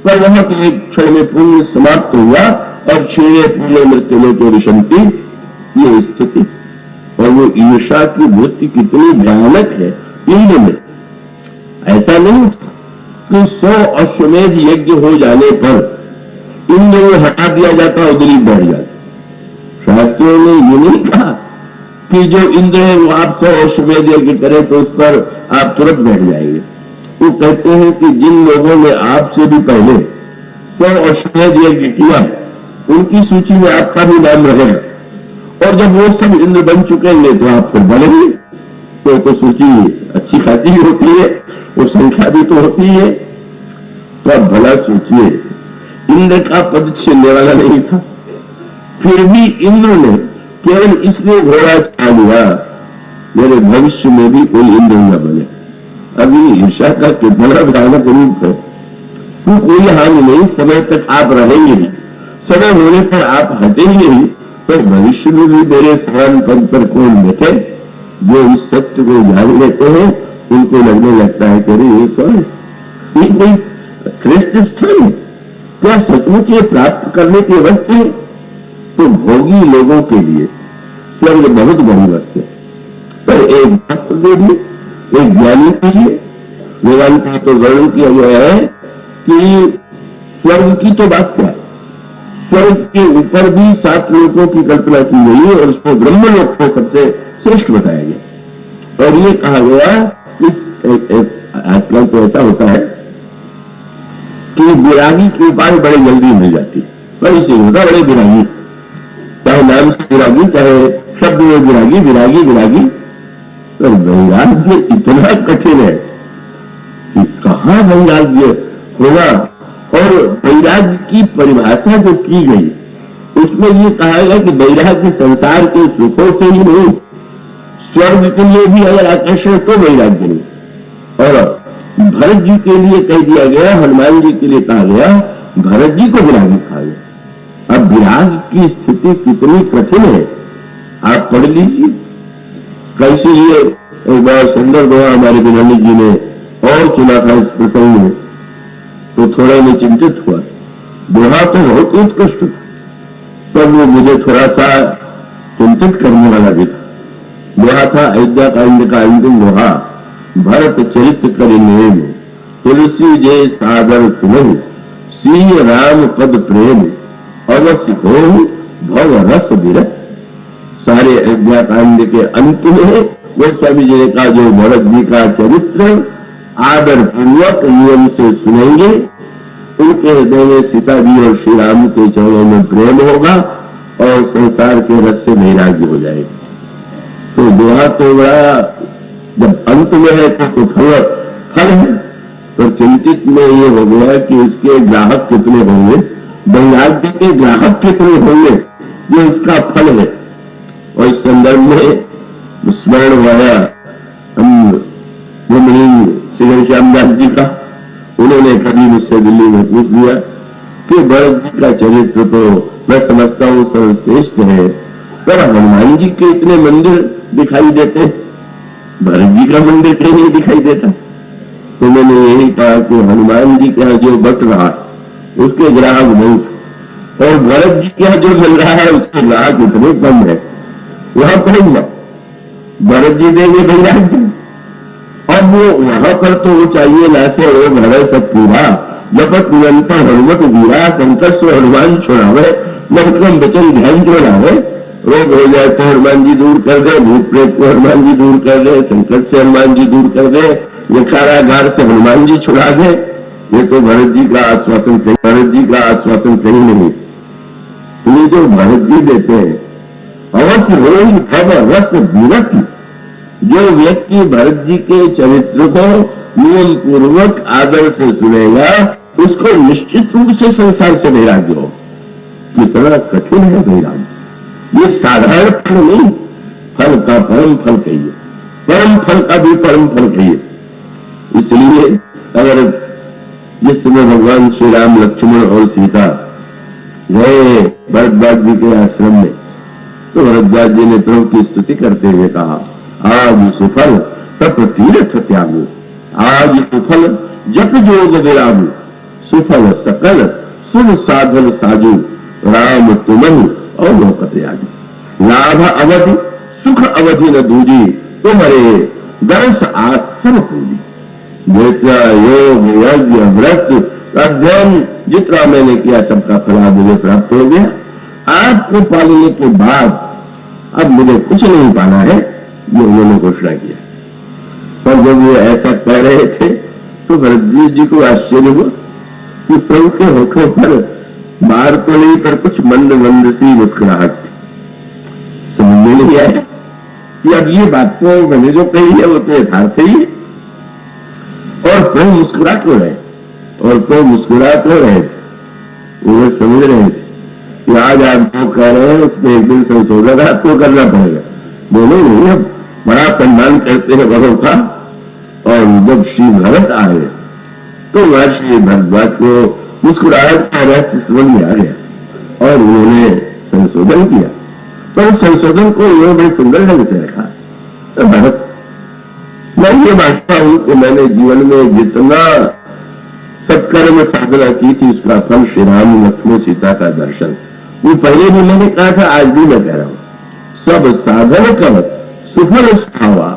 पर वहां तो एक क्षण में पुण्य समाप्त हुआ और क्षीणे पुण्य मृत्यु में तो विषंति, ये स्थिति। और वो ईर्षा की वृत्ति कितनी भयानक है इंद्र में। ऐसा नहीं कि 100 अश्वमेध यज्ञ हो जाने पर इंद्र को हटा दिया जाता और दिलीप बढ़ जाता। शास्त्रों ने ये नहीं कहा कि जो इंद्र है वो आप 100 अश्वमेध यज्ञ करें तो उस पर आप तुरंत बैठ जाएंगे। वो कहते हैं कि जिन लोगों ने आपसे भी पहले 100 अश्वमेध यज्ञ किया उनकी सूची में आपका भी नाम रहेगा, और जब वो सब इंद्र बन चुकेंगे तो आप फिर बढ़ेंगे। तो सूची अच्छी खासी भी होती है, वो संख्या भी तो होती है। तो आप भला सोचिए, इंद्र का पद छीनने वाला नहीं था, फिर भी इंद्र ने केवल इसलिए घोड़ा छा लिया मेरे भविष्य में भी कोई इंद्र न बने। अभी ईर्षा का कितना भयानक रूप है। तो कोई हानि नहीं, समय तक आप रहेंगे ही, समय होने पर आप हटेंगे ही, तो भविष्य में भी मेरे समान पद पर कौन बैठे। जो इस सत्य को जान लेते हैं उनको लगने लगता है कि ये स्वर्ण ये कोई श्रेष्ठ स्थान है, क्या सचमुच ये प्राप्त करने की वस्तु है। तो भोगी लोगों के लिए स्वर्ग बहुत बड़ी वस्तु है, पर एक भक्त के लिए, एक ज्ञानी के लिए वेदांत का तो वर्णन किया गया है कि स्वर्ग की तो बात क्या, स्वर्ग के ऊपर भी 7 लोकों की कल्पना की गई है और उसको ब्रह्मलोक को सबसे श्रेष्ठ बताया गया। और ये कहा गया आजकल तो ऐसा होता है कि विरागी की उपाय बड़े जल्दी मिल जाती है, बड़ी सी होता बड़े विरागी, चाहे नाम से विरागी चाहे शब्द में विरागी, विरागी विरागी। तो वैराग्य इतना कठिन है कि कहां वैराग्य होगा। और वैराग्य की परिभाषा जो की गई उसमें ये कहा गया कि वैराग्य संसार के सुखों से ही नहीं, स्वर्ग के लिए भी अगर आकर्षण तो वैराग्य नहीं। और भरत जी के लिए कह दिया गया, हनुमान जी के लिए कहा गया, भरत जी को विरागी कहा गया। अब विराग की स्थिति कितनी कठिन है आप पढ़ लीजिए। कैसे ये एक बार सुंदर दोहा हमारे बिनानी जी ने और चुना था इस प्रसंग में, तो थोड़ा मैं चिंतित हुआ। दोहा तो बहुत उत्कृष्ट था, पर वो मुझे थोड़ा सा चिंतित करने वाला भी था। दोहा था अयोध्या कांड का अंतिम दोहा, भरत चरित्र कर नेम, तुलसी जय सादर सुनहु, सिंह राम पद प्रेम, अवश्य हो भव रस विरत। सारे अयोध्या कांड के अंत में गोस्वामी जी ने कहा जो भरत जी का चरित्र आदर पूर्वक नियम से सुनेंगे उनके हृदय में सीता जी और श्री राम के चरणों में प्रेम होगा और संसार के रस से वैराग्य हो जाएगा। तो दोहा तो बड़ा, जब अंत में है तो फल है। तो चिंतित में ये हो गया कि इसके ग्राहक कितने होंगे, वैराग्य के ग्राहक कितने होंगे, ये इसका फल है। और इस संदर्भ में स्मरण हुआ हम श्री घनश्यामदास जी का, उन्होंने कभी मुझसे दिल्ली में पूछ लिया कि भरत जी का चरित्र तो मैं समझता हूं सर्वश्रेष्ठ है, पर हनुमान जी के इतने मंदिर दिखाई देते हैं, भरत जी का मंदिर क्यों नहीं दिखाई देता? तो मैंने यही कहा कि हनुमान जी के यहाँ जो बट रहा है उसके ग्राहक बहुत, और भरत जी के यहाँ जो मिल रहा है उसके ग्राहक इतने कम है। वहां पर भरत जी देंगे वैराग्य, अब वो वहां पर तो वो चाहिए ना से वो भरत सब पूरा जपत निरंतर हनुमत वीरा संकट से हनुमान छोड़ावे नवक्रम वचन ध्यान जोड़ावे। रोग हो जाए तो हनुमान जी दूर कर दे, भूत प्रेत को हनुमान जी दूर कर दे, संकट से हनुमान जी दूर कर दे, ये कारागार से हनुमान जी छुड़ा दे। ये तो भरत जी का आश्वासन कहीं, भरत जी का आश्वासन कहीं नहीं। ये जो भरत जी देते हैं अवश्य रोग भव रस विरति, जो व्यक्ति भरत जी के चरित्र को नियम पूर्वक आदर से सुनेगा उसको निश्चित रूप से संसार से वैराग्य हो। कितना कठिन है वैराग्य, ये साधारण फल नहीं, फल का परम फल कहिए, परम फल का भी परम फल कहिए। इसलिए अगर जिस समय भगवान श्री राम लक्ष्मण और सीता गए भरद्वाज जी के आश्रम में, तो भरद्वाज जी ने प्रभु की स्तुति करते हुए कहा, आज सुफल तप तीर्थ त्यागो, आज सुफल जप जोग विरामो, सुफल सकल सुन साधन साजू, राम तुमहि और लोकत यागी। लाभ अवधि सुख अवधि न दूजी, तुम्हारे दर्श आसन पूजी। जितना योग यज्ञ व्रत अध्ययन जितना मैंने किया सबका फल मुझे प्राप्त हो गया। आपको पालने के बाद अब मुझे कुछ नहीं पाना है, ये उन्होंने घोषणा किया। पर जब वो ऐसा कह रहे थे तो भरत जी को आश्चर्य हुआ कि प्रभु के होठों पर बाहर तो नहीं पर कुछ मंद मंद सी मुस्कुराहट थी। समझ में नहीं आया कि अब ये बात तो मैंने जो कही है वो तो यथार्थ ही है। और प्रभु मुस्कुरा क्यों रहे, और प्रभु मुस्कुरा क्यों रहे, वो समझ रहे थे कि आज आप जो कह रहे हैं उसमें एक दिन संशोधन आपको करना पड़ेगा। बोलो नहीं, अब बड़ा सम्मान करते हैं बड़ों का। और जब श्री भरत आए तो वह श्री भरद्वाज को मुस्कुराहट का रहस्य समझ में आ गया और उन्होंने संशोधन किया। पर संशोधन को उन्होंने बड़े सुंदर ढंग से रखा। तो भरत, मैं ये मानता हूं कि मैंने जीवन में जितना सत्कर्म साधना की थी उसका फल श्री राम लक्ष्मण सीता का दर्शन। वो पहले भी मैंने कहा था, आज भी मैं कह रहा हूं, सब साधन कर सुफल उठावा,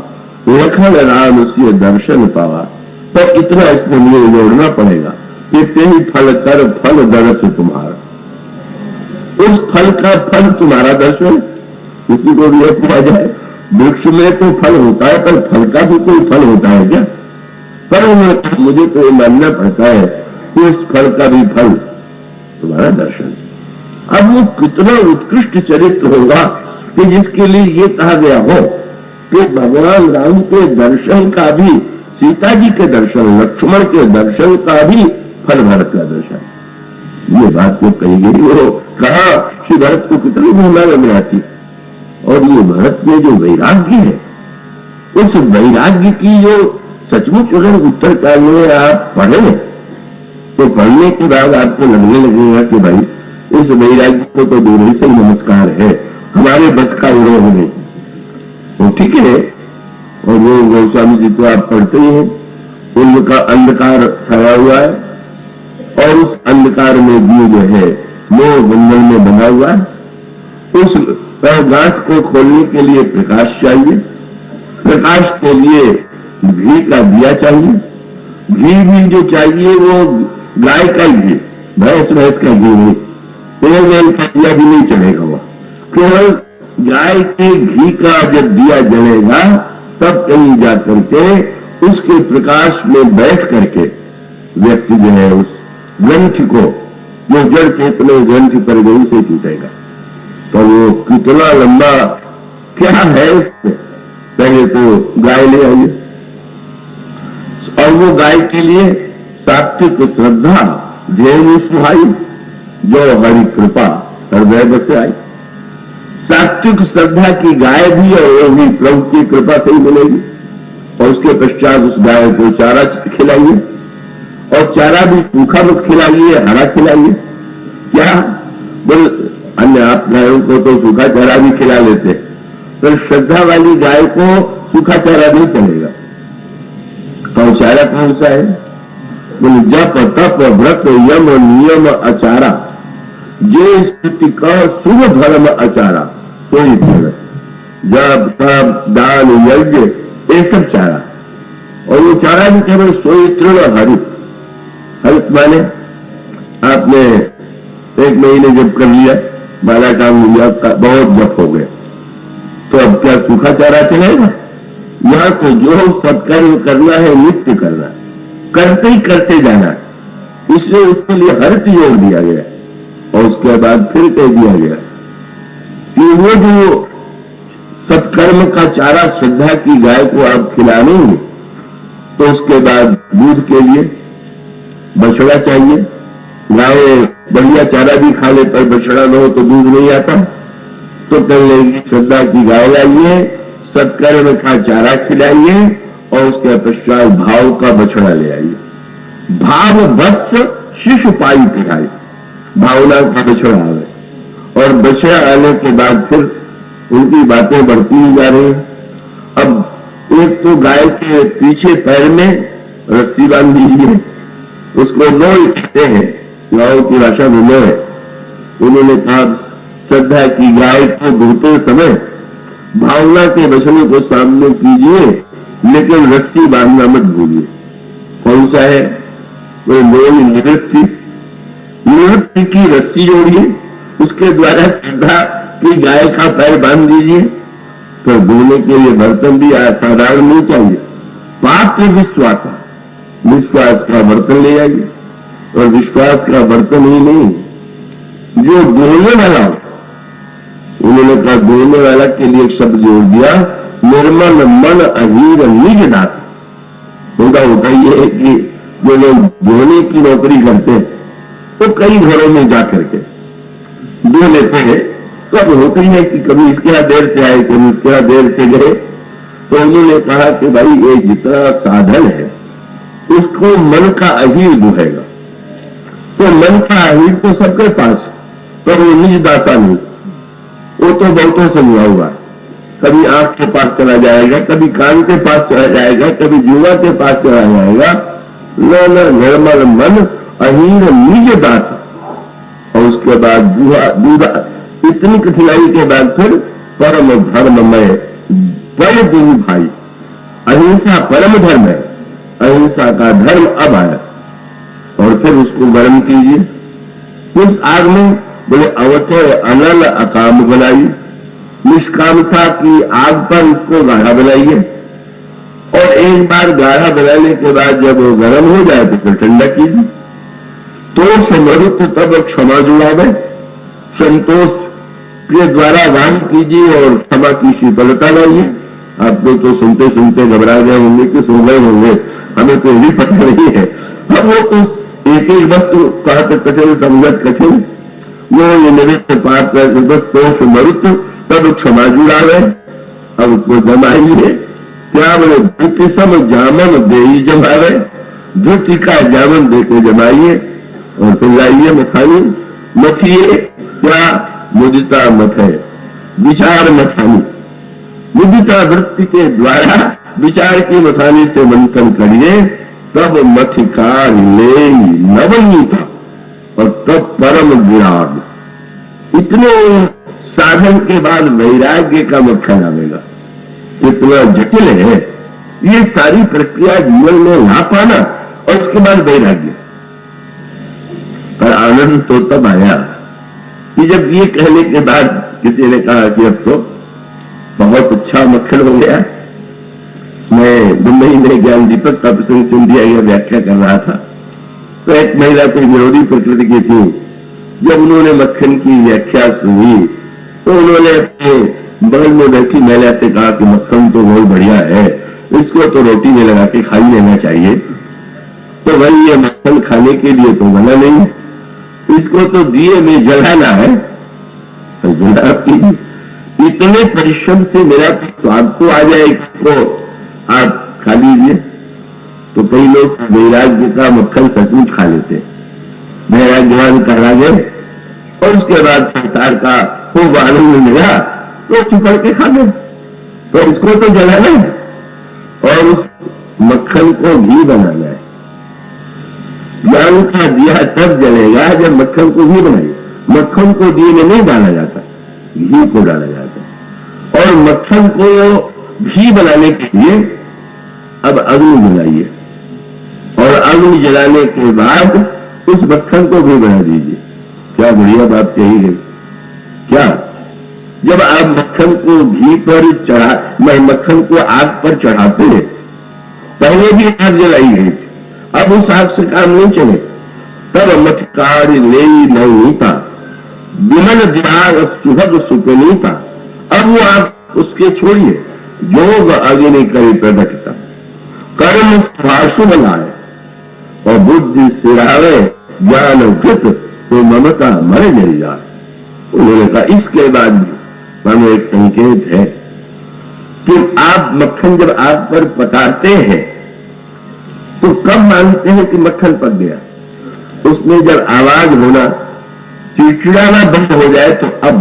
लखन राम उसी दर्शन पावा। पर इतना इसमें मुझे जोड़ना पड़ेगा कि तेरी फल कर फल दर्श तुम्हारा, उस फल का फल तुम्हारा दर्शन। किसी को भी ऐसा जाए वृक्ष में तो फल होता है पर फल का भी कोई फल होता है क्या? पर मुझे तो ये मानना पड़ता है कि उस फल का भी फल तुम्हारा दर्शन। अब वो कितना उत्कृष्ट चरित्र होगा कि जिसके लिए ये कहा गया हो कि भगवान राम के दर्शन का भी, सीता जी के दर्शन, लक्ष्मण के दर्शन का भी फल भरत का दर्शन। ये बात तो कही गई, वो कहा श्री भरत को कितनी महिमा में आती। और ये भरत में जो वैराग्य है, उस वैराग्य की जो सचमुच अगर उत्तर काल में आप पढ़े तो पढ़ने के बाद आपको लगने लगेगा कि भाई इस वैराग्य को तो दूर ही से नमस्कार है, हमारे बस का विरोध नहीं। तो ठीक है। और वो गोस्वामी जी तो आप पढ़ते ही हैं, उनका अंधकार छाया हुआ है और उस अंधकार में भी जो है मोह बंधन में बना हुआ है। उस गांठ को खोलने के लिए प्रकाश चाहिए, प्रकाश के लिए घी का दिया चाहिए। घी भी जो चाहिए वो गाय का घी, भैंस का घी नहीं, तेल का दिया भी नहीं चलेगा। वो केवल गाय के घी का जब दिया जलेगा तब कहीं जाकर के उसके प्रकाश में बैठ करके व्यक्ति जो है उस ग्रंथ को, जो जड़ चेतन ग्रंथ पर गई से छूटेगा। तो वो कितना लंबा क्या है उसमें, पहले तो गाय ले आइए और वो गाय के लिए सात्विक श्रद्धा धेनु सुहाई, जो हरि कृपा हृदय बसे आई। सात्विक श्रद्धा की गाय भी और वो भी प्रभु की कृपा से ही मिलेगी। और उसके पश्चात उस गाय को चारा खिलाइए और चारा भी सूखा मत खिलाइए, हरा खिलाइए। क्या बोल अन्य आप गायों को तो सूखा चारा भी खिला लेते, तो श्रद्धा वाली गाय को सूखा चारा नहीं चलेगा। तो चारा कौन सा है? बोले जप तप व्रत यम नियम आचारा, जे स्तुति का शुभ धर्म आचारा, तो ही फल। जप तप दान यज्ञ ये सब चारा, और वो चारा भी केवल सोई तृण हरित। हरित माने आपने 1 महीने जब कर लिया, 12 काम लिया, बहुत जप हो गए, तो अब क्या सूखा चारा चलेगा? यहां तो जो सत्कर्म करना है नित्य करना, करते ही करते जाना, इसलिए उसके लिए हरित जोड़ दिया गया। और उसके बाद फिर कह दिया गया कि वो जो सत्कर्म का चारा श्रद्धा की गाय को आप खिलाएंगे, तो उसके बाद दूध के लिए बछड़ा चाहिए। गाय बढ़िया चारा भी खा ले पर बछड़ा न हो तो दूध नहीं आता, तो कह लेगी श्रद्धा की गाय लाइए, सत्कर्म का चारा खिलाइए, और उसके पश्चात भाव का बछड़ा ले आइए। भाव वत्स शिशु पाई पिहाई, भावना का बछड़ा आवे, और बछड़ा आने के बाद फिर उनकी बातें बढ़ती ही जा रही हैं। अब एक तो गाय के पीछे पैर में रस्सी बांध दीजिए, उसको नोई कहते हैं, गाँव की भाषा में नो है। उन्होंने कहा श्रद्धा की गाय को धोते समय भावना के बछड़े को सामने कीजिए, लेकिन रस्सी बांधना मत भूलिए। कौन सा है? वो नोई निवृत्ति, निवृत्ति की रस्सी जोड़िए, उसके द्वारा श्रद्धा की गाय का पैर बांध दीजिए। तो धोने के लिए बर्तन भी साधारण नहीं चाहिए, पात्र विश्वास, विश्वास का बर्तन ले आइए। और विश्वास का बर्तन ही नहीं, जो धोने वाला हो, उन्होंने कहा धोने वाला के लिए एक शब्द जोड़ दिया, निर्मल मन अहीर निज दास। उनका होता यह है कि जो लोग धोने की नौकरी करते हैं, तो कई घरों में जाकर के धो लेते हैं, तो अब होता ही है कि कभी इसके यहाँ देर से आए, कभी उसके यहाँ देर से गए। तो उन्होंने कहा कि भाई ये जितना साधन है उसको मन का अहीर दुहेगा। तो मन का अहीर तो सबके पास, पर वो निज दासा नहीं, वो तो बहुतों से हुआ हुआ, कभी आंख के पास चला जाएगा, कभी कान के पास चला जाएगा, कभी जुआ के पास चला जाएगा। न निर्मल मन अहीर निज दासा। और उसके बाद दूधा, इतनी कठिनाई के बाद फिर परम धर्ममय बल दिन भाई, अहिंसा परम धर्म है, अहिंसा का धर्म अब आया। और फिर उसको गर्म कीजिए उस आग में। बोले अवथे अनल अकाम बनाइए, निष्कामता की आग पर उसको गाढ़ा बनाइए। और एक बार गाढ़ा बनाने के बाद जब वो गर्म हो जाए तो फिर ठंडा कीजिए। तोष मरुत तब क्षमा जुड़ावे, संतोष के द्वारा दान कीजिए और क्षमा की शीतलता लाइए। आप लोग तो सुनते सुनते घबरा गए होंगे कि सो गए होंगे, हमें तो यही पता नहीं है। अब वो तो एक एक वस्तु कहते कठिन समझत कठिन, वो ये निवृत्त पाप कर बस तोष मरुत तब क्षमा जुड़ावे। अब उसको जमाइए, क्या बोले धृति सम जामन दे जमावे, धृति का जामन देके जमाइए और फिर लाइए मथानी। मथिए क्या? मुदिता मथ है, विचार मथानी। मुदिता वृत्ति के द्वारा विचार की मथानी से मंथन करिए, तब मथिकार ले नवनीता, और तब परम विराग। इतने साधन के बाद वैराग्य का मक्खन आवेगा। कितना जटिल है ये सारी प्रक्रिया जीवन में ला पाना, और उसके बाद वैराग्य। पर आनंद तो तब आया कि जब ये कहने के बाद किसी ने कहा कि अब तो बहुत अच्छा मक्खन हो गया। मैं मुंबई में ज्ञान दीपक का प्रसंग सिंधिया यह व्याख्या कर रहा था, तो एक महिला कोई विरोधी प्रकृति की थी। जब उन्होंने मक्खन की व्याख्या सुनी तो उन्होंने अपने बगल में बैठी महिला से कहा कि मक्खन तो बहुत बढ़िया है, इसको तो रोटी में लगा के खा ही लेना चाहिए। तो भाई ये मक्खन खाने के लिए तो बना नहीं, इसको तो दिए में जलाना है। तो जला कीजिए, इतने परिश्रम से मेरा स्वाद को आ जाए, इसको आप खा लीजिए। तो कई लोग वैराग्य का मक्खन सचमुच खा लेते। वैराग्यवान कहा गए और उसके बाद संसार का खूब आनंद मिला तो चुपड़ के खा गए। तो इसको तो जलाना है और उस मक्खन को घी बनाना है। ज्ञान का दिया तब जलेगा जब मक्खन को घी बनाइए। मक्खन को दिए में नहीं डाला जाता, घी को डाला जाता है। और मक्खन को घी बनाने के लिए अब अग्नि जलाइए और अग्नि जलाने के बाद उस मक्खन को भी बना दीजिए। क्या बढ़िया बात कही गई। क्या जब आप मक्खन को घी पर मक्खन को आग पर चढ़ाते हैं, पहले भी आग जलाई गई थी, अब उस आग से काम नहीं चले। तब मटकार ले नहीं था, विमल दिमाग सुभग सुपनीता। अब वो आग उसके छोड़िए, योग अग्नि करी प्रकटता। कर्म स्वाशु बनाए और बुद्धि सिरावे, ज्ञान कृत तो ममता मर जल जाए। उन्होंने कहा इसके बाद भी मानो एक संकेत है कि आप मक्खन जब आग पर पकाते हैं तो कब मानते हैं कि मक्खन पक गया? उसमें जब आवाज होना, चिड़चिड़ाना बंद हो जाए तो अब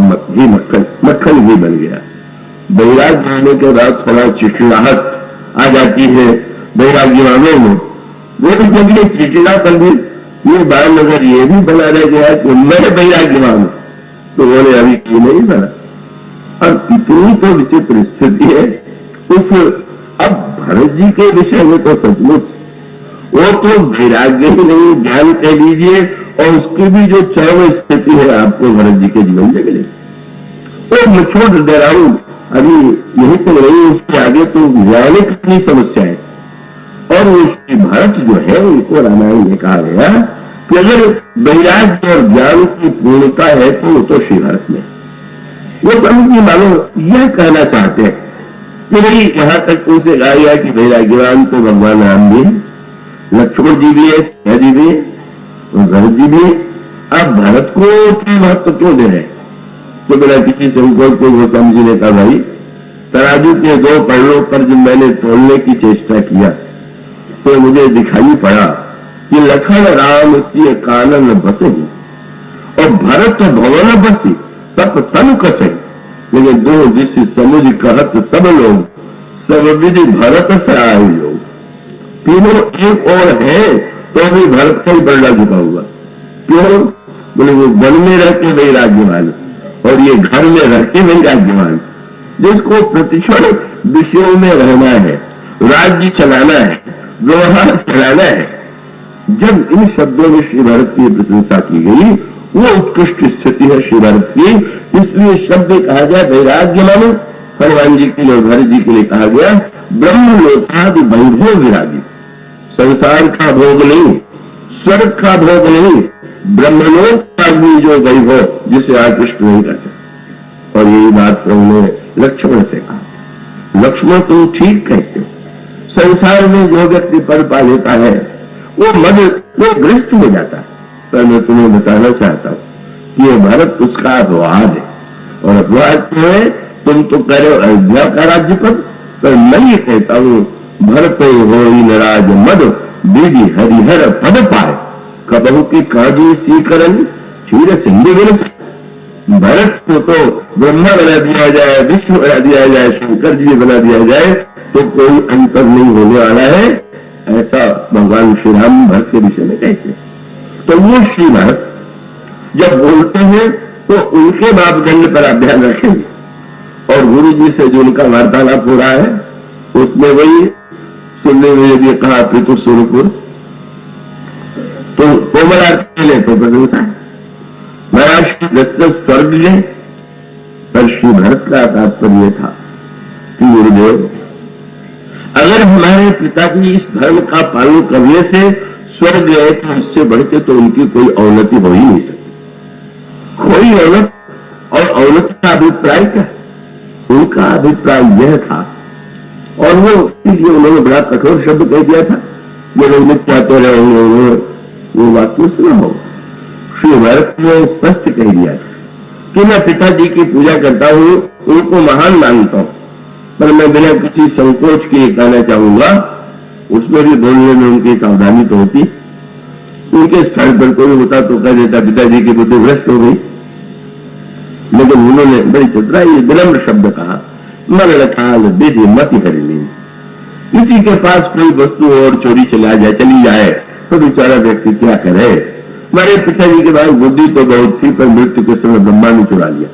मक्खन ही बन गया। बैराग्य होने के बाद थोड़ा चिड़चिड़ाहट आ जाती है बैराग्यवानों में। वो भी जब ये चिड़चिड़ापन भी ये बार नजर ये भी बना रह गया कि मैं बैराग्यवान हूं, तो बोले अभी क्यों नहीं बना। और इतनी तो विचित्र स्थिति है उस अब भरत जी के विषय में तो सचमुच वो तो वैराग्य ही नहीं, ज्ञान कह लीजिए, और उसकी भी जो चरम स्थिति है आपको भरत जी के जीवन में मिलेगी। तो मैं छोड़ दे रहा हूं, अभी यही तो नहीं, उसके आगे तो ज्ञान कितनी समस्या है। और उसकी भरत जो है उनको रामायण में कहा गया कि अगर वैराग्य और ज्ञान की पूर्णता है तो वो तो श्री भरत में। वो समझिए मानो यह कहना चाहते हैं कि भाई यहां तक उनसे कहा गया कि वैराग्यवान तो भगवान राम भी, लक्ष्मण जी भी है, सीता जी भी और भरत जी भी। अब भरत को इतना महत्व क्यों दे रहे? तो बिना किसी संकोच को वो समझने का भाई तराजू के दो पड़ों पर जब मैंने तोलने की चेष्टा किया तो मुझे दिखाई पड़ा कि लखन राम की कानन बसे और भरत भवन बसी तप तन कसे। लेकिन दो दिश समुझ कहत सब लोग, सब विधि भरत से आए लोग। तीनों एक और है तो भी भरत का ही बल्ला झुका हुआ। क्यों? बोले वो वन में रहते वैराग्यवान और ये घर में रहते वैराग्यवान, जिसको प्रतिक्षण विषयों में रहना है, राज्य चलाना है, व्यवहार चलाना है। जब इन शब्दों में श्री भरत की प्रशंसा की गई वो उत्कृष्ट स्थिति है श्री भरत की, इसलिए शब्द कहा गया वैराग्य मानो हनुमान जी के लिए, भरत जी के लिए कहा गया ब्रह्म लोकादि वैभव विरागी। संसार का भोग नहीं, स्वर्ग का भोग नहीं, ब्रह्मलोक का भी जो वैभव जिसे आकृष्ट नहीं कर सकते। और यही बात प्रभु ने लक्ष्मण से कहा, लक्ष्मण तुम ठीक कहते हो, संसार में जो व्यक्ति पद पा लेता है वो ग्रस्त हो जाता है। पर मैं तुम्हें बताना चाहता हूं कि ये भरत उसका अपवाद है। और अपवाद क्यों है? तुम तो कह रहे हो अयोध्या का राज्य पद, पर मैं ये कहता हूं भरत हो नराज मद बीडी हरिहर पद पाए, कबहू की काजी सीकरण क्षीर सिंधु विरस। भरत को तो ब्रह्मा बना दिया जाए, विष्णु बना दिया जाए, शंकर जी बना दिया जाए तो कोई अंतर नहीं होने वाला है, ऐसा भगवान श्री राम भरत के विषय में कहते हैं। तो वो श्री भरत जब बोलते हैं तो उनके मापदंड पर आप ध्यान रखेंगे। और गुरु जी से जो उनका वार्तालाप हो रहा है उसमें वही सुनने में यदि कहा पितु सुरपुर तो कोमलार्थ ले तो प्रशंसा है, महाराष्ट्र स्वर्ग ले। पर श्री भरत का तात्पर्य था कि गुरुदेव अगर हमारे पिताजी इस धर्म का पालन करने से स्वर्ग गए तो इससे बढ़के तो उनकी कोई अवनति हो ही नहीं सकती। कोई औनत और औनत का अभिप्राय क्या? उनका अभिप्राय यह था और वो इसलिए उन्होंने बड़ा कठोर शब्द कह दिया था, जो लोग चाहते रहे वो वाक्य सुना हो। श्री भरत ने स्पष्ट कह दिया कि मैं पिताजी की पूजा करता हूं, उनको महान मानता हूं, पर मैं बिना किसी संकोच के कहना चाहूंगा, उसमें भी बोलने में उनकी सावधानी तो होती। उनके स्थल पर कोई होता तो कह देता पिताजी की बुद्धि भ्रष्ट हो गई, लेकिन उन्होंने बड़ी चतुराई विनम्र शब्द कहा, मरण काल विधि मति हरिणी। किसी के पास कोई वस्तु और चोरी चली जाए तो बेचारा व्यक्ति क्या करे। हमारे पिताजी के पास बुद्धि तो बहुत थी, पर मृत्यु के समय ब्रह्मा ने चुरा लिया।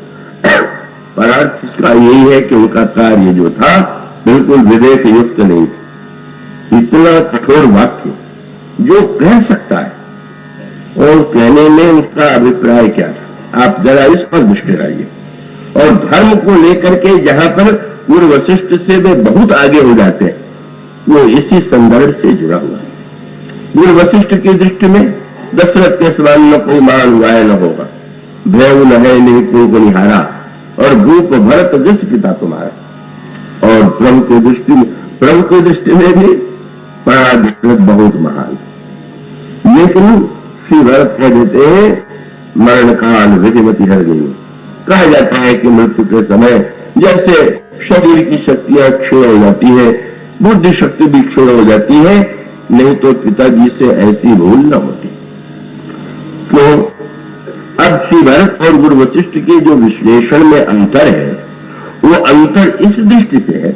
पर अर्थ इसका यही है कि उनका कार्य जो था बिल्कुल विवेक युक्त नहीं था। इतना कठोर वाक्य जो कह सकता है और कहने में उसका अभिप्राय क्या था, आप जरा इस पर दृष्टि रहिए। और धर्म को लेकर के जहां पर पूर्व वशिष्ठ से वे बहुत आगे हो जाते हैं, वो इसी संदर्भ से जुड़ा हुआ है। पूर्व वशिष्ठ की दृष्टि में दशरथ के समान न कोई मान वाय न होगा, भय न है नहीं को निहारा, और भूप भरत जिस पिता तुम्हारा। और प्रभु की दृष्टि में भी बड़ा दशरथ बहुत महान। लेकिन श्री भरत कह देते हैं मरण काल विधिमति हर गई। कहा जाता है कि मृत्यु के समय जैसे शरीर की शक्तियां क्षीण हो जाती है, बुद्धि शक्ति भी क्षीण हो जाती है, नहीं तो पिताजी से ऐसी भूल न होती। तो अब श्री भरत और गुरु वशिष्ठ के जो विश्लेषण में अंतर है, वो अंतर इस दृष्टि से है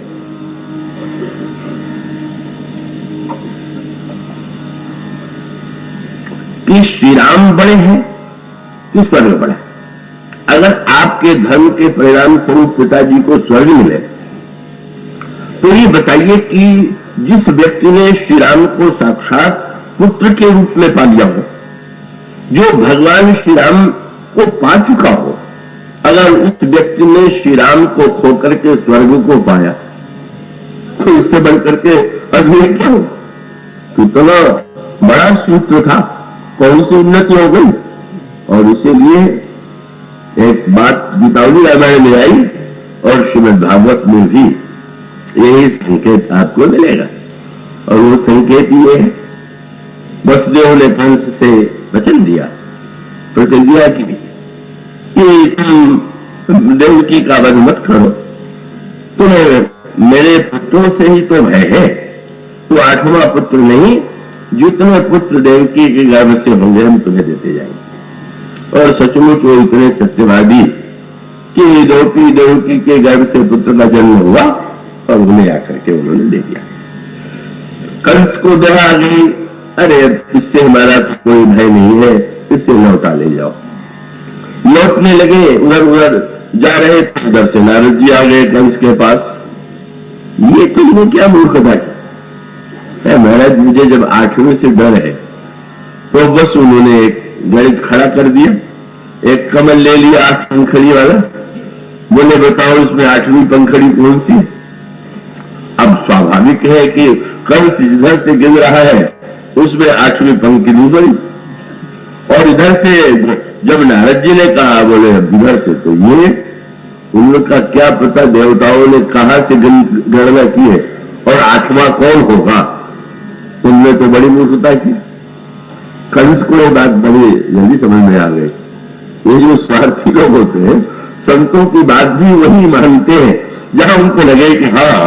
कि श्री राम बड़े हैं कि स्वर्ग बड़ा है। अगर आपके धर्म के परिणाम स्वरूप पिताजी को स्वर्ग मिले, तो ये बताइए कि जिस व्यक्ति ने श्री राम को साक्षात पुत्र के रूप में पा लिया हो, जो भगवान श्री राम को पा चुका हो, अगर उस व्यक्ति ने श्री राम को खोकर के स्वर्ग को पाया, तो इससे बढ़कर के अगले क्या हो? कितना बड़ा सूत्र था, कौन सी उन्नति हो गई। और इसीलिए एक बात गीतावली रामायण में आई और श्रीमद् भागवत में भी यही संकेत आपको मिलेगा। और वो संकेत ये है, वसुदेव ने कंस से वचन दिया, प्रतिज्ञा की कि तुम देवकी का वध मत करो, तुम्हें मेरे पुत्रों से ही तो भय है, तो 8वां पुत्र नहीं, जितने पुत्र देवकी के गर्भ से होंगे हम तुम्हें देते जाएंगे। और सचमुच वो इतने सत्यवादी कि देवकी के गर्भ से पुत्र का जन्म हुआ और उन्हें आकर के उन्होंने दे दिया। कंस को दया आ गई, अरे इससे हमारा तो कोई भय नहीं है, इससे लौटा ले जाओ। लौटने लगे, उधर उधर जा रहे थे, उधर से नारद जी आ गए कंस के पास। ये तुमने क्या मूर्खता की? महाराज मुझे जब 8वीं से डर है, तो बस उन्होंने एक गणित खड़ा कर दिया, एक कमल ले लिया 8 पंखड़ी वाला, बोले बताओ इसमें 8वीं पंखड़ी कौन सी है। अब स्वाभाविक है कि कंस इधर से गिर रहा है, उसमें 8वीं पंक्ति दूसरी, और इधर से जब नारद जी ने कहा, बोले इधर से, तो ये उनका क्या पता देवताओं ने कहां से गणना की है और 8वां कौन होगा। उनने तो बड़ी मूर्खता की। कंस को ये बात बड़ी जल्दी समझ में आ गई। ये जो स्वार्थी लोग होते हैं, संतों की बात भी वही मानते हैं जहां उनको लगे कि हाँ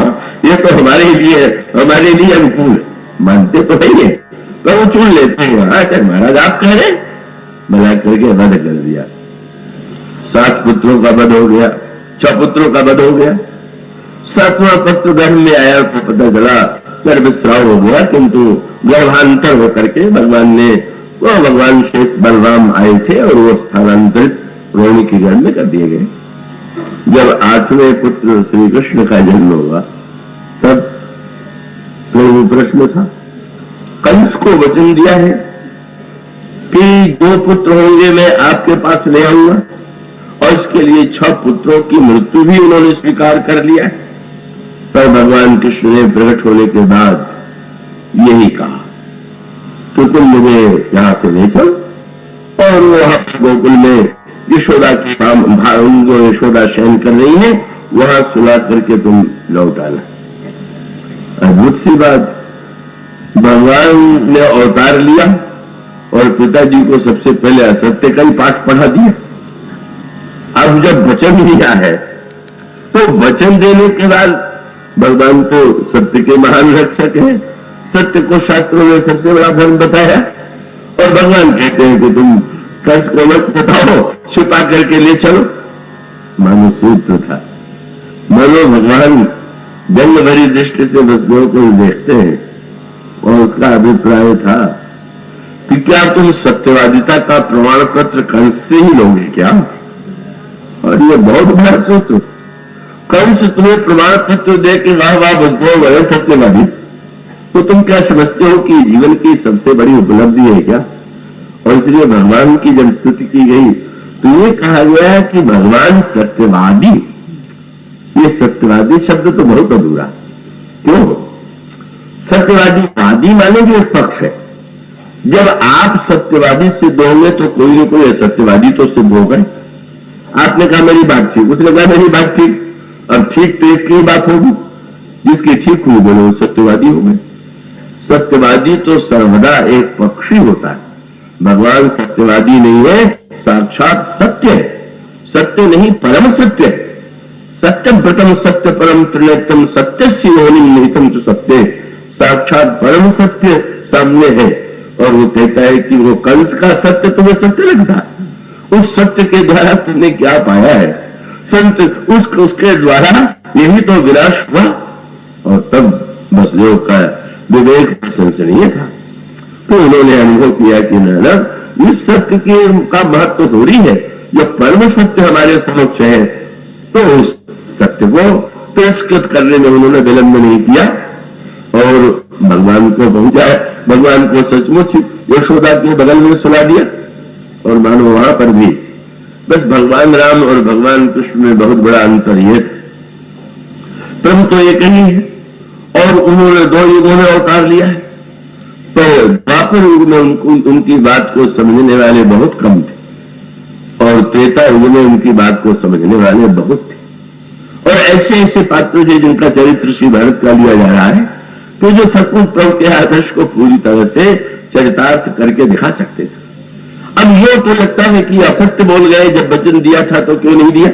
ये तो हमारे लिए अनुकूल, मानते तो नहीं है, तो वो चुन लेते हैं। हाँ क्या महाराज आप कह रहे, बना करके वध कर दिया। 7 पुत्रों का वध हो गया, 6 पुत्रों का वध हो गया। 7वां पुत्र गर्भ में आया तो पता चला गर्भस्राव हो गया, किंतु गर्भांतर होकर के भगवान शेष बलराम आए थे और वो स्थानांतरित रोहिणी के गर्भ में कर दिए गए। जब 8वें पुत्र श्री कृष्ण का जन्म हुआ, तब तो प्रश्न था, कंस को वचन दिया है कि 2 पुत्र होंगे मैं आपके पास ले आऊंगा, और इसके लिए 6 पुत्रों की मृत्यु भी उन्होंने स्वीकार कर लिया है। पर भगवान कृष्ण ने प्रकट होने के बाद यही कहा कि तुम मुझे यहां से ले चलो, और वहां गोकुल में यशोदा की जो यशोदा शयन कर रही है, वहां सुला करके तुम लौट आना। अद्भुत सी बात, भगवान ने अवतार लिया और पिताजी को सबसे पहले असत्य का ही पाठ पढ़ा दिया। अब जब वचन दिया है, तो वचन देने के बाद भगवान तो सत्य के महान रक्षक हैं, सत्य को शास्त्रों में सबसे बड़ा धर्म बताया, और भगवान कहते हैं कि तुम कंस को मत बताओ, छिपा करके ले चलो। मानो सूत्र था। मानो भगवान व्यंग भरी दृष्टि से वसुदेव को देखते हैं और उसका अभिप्राय था कि क्या तुम सत्यवादिता का प्रमाण पत्र कंस से ही लोगे क्या? और ये बहुत बड़ा सूत्र। कंस तुम्हें प्रमाण पत्र दे के वाह वाह वसुदेव बड़े सत्यवादी, तो तुम क्या समझते हो कि जीवन की सबसे बड़ी उपलब्धि है क्या? और इसलिए भगवान की जब स्तुति की गई तो ये कहा गया कि भगवान सत्यवादी। ये सत्यवादी शब्द तो बहुत अधूरा। क्यों? सत्यवादी, वादी माने भी एक पक्ष है। जब आप सत्यवादी सिद्ध होंगे तो कोई न कोई असत्यवादी तो सिद्ध हो गए। आपने कहा मेरी बात ठीक, उसने कहा मेरी बात ठीक, अब ठीक तो एक की बात होगी, जिसकी ठीक हुई बोले वो सत्यवादी हो गए। सत्यवादी तो सर्वदा एक पक्षी होता है। भगवान सत्यवादी नहीं है, साक्षात सत्य है। सत्य नहीं, परम सत्य है। सत्यम प्रथम सत्य परम त्रिनेत्रम सत्य योनि निहितम च सत्य। साक्षात परम सत्य सामने है और वो कहता है कि वो कंस का सत्य तुम्हें सत्य लगता है। उस सत्य के द्वारा तुमने क्या पाया है? संत उसके द्वारा यही तो विनाश हुआ। और तब वसुदेव का विवेक प्रशंसनीय था। तो उन्होंने अनुभव किया कि ना इस सत्य का महत्व थोड़ी है। जो परम सत्य हमारे समक्ष है तो उस सत्य को तिरस्कृत करने में उन्होंने विलंब नहीं किया और भगवान को पहुंचाया। भगवान को सचमुच यशोदा के बगल में सुला दिया। और मानो वहां पर भी बस भगवान राम और भगवान कृष्ण में बहुत बड़ा अंतर ये प्रभु तो एक ही है और उन्होंने 2 युगों में अवतार लिया है। तो द्वापर युग में उनकी बात को समझने वाले बहुत कम थे और त्रेता युग में उनकी बात को समझने वाले बहुत थे। और ऐसे ऐसे पात्र थे जिनका चरित्र श्री भारत का लिया जा रहा है तो जो सचमुच प्रभु के आदर्श को पूरी तरह से चरितार्थ करके दिखा सकते थे। अब ये तो लगता है कि असत्य बोल गए, जब वचन दिया था तो क्यों नहीं दिया?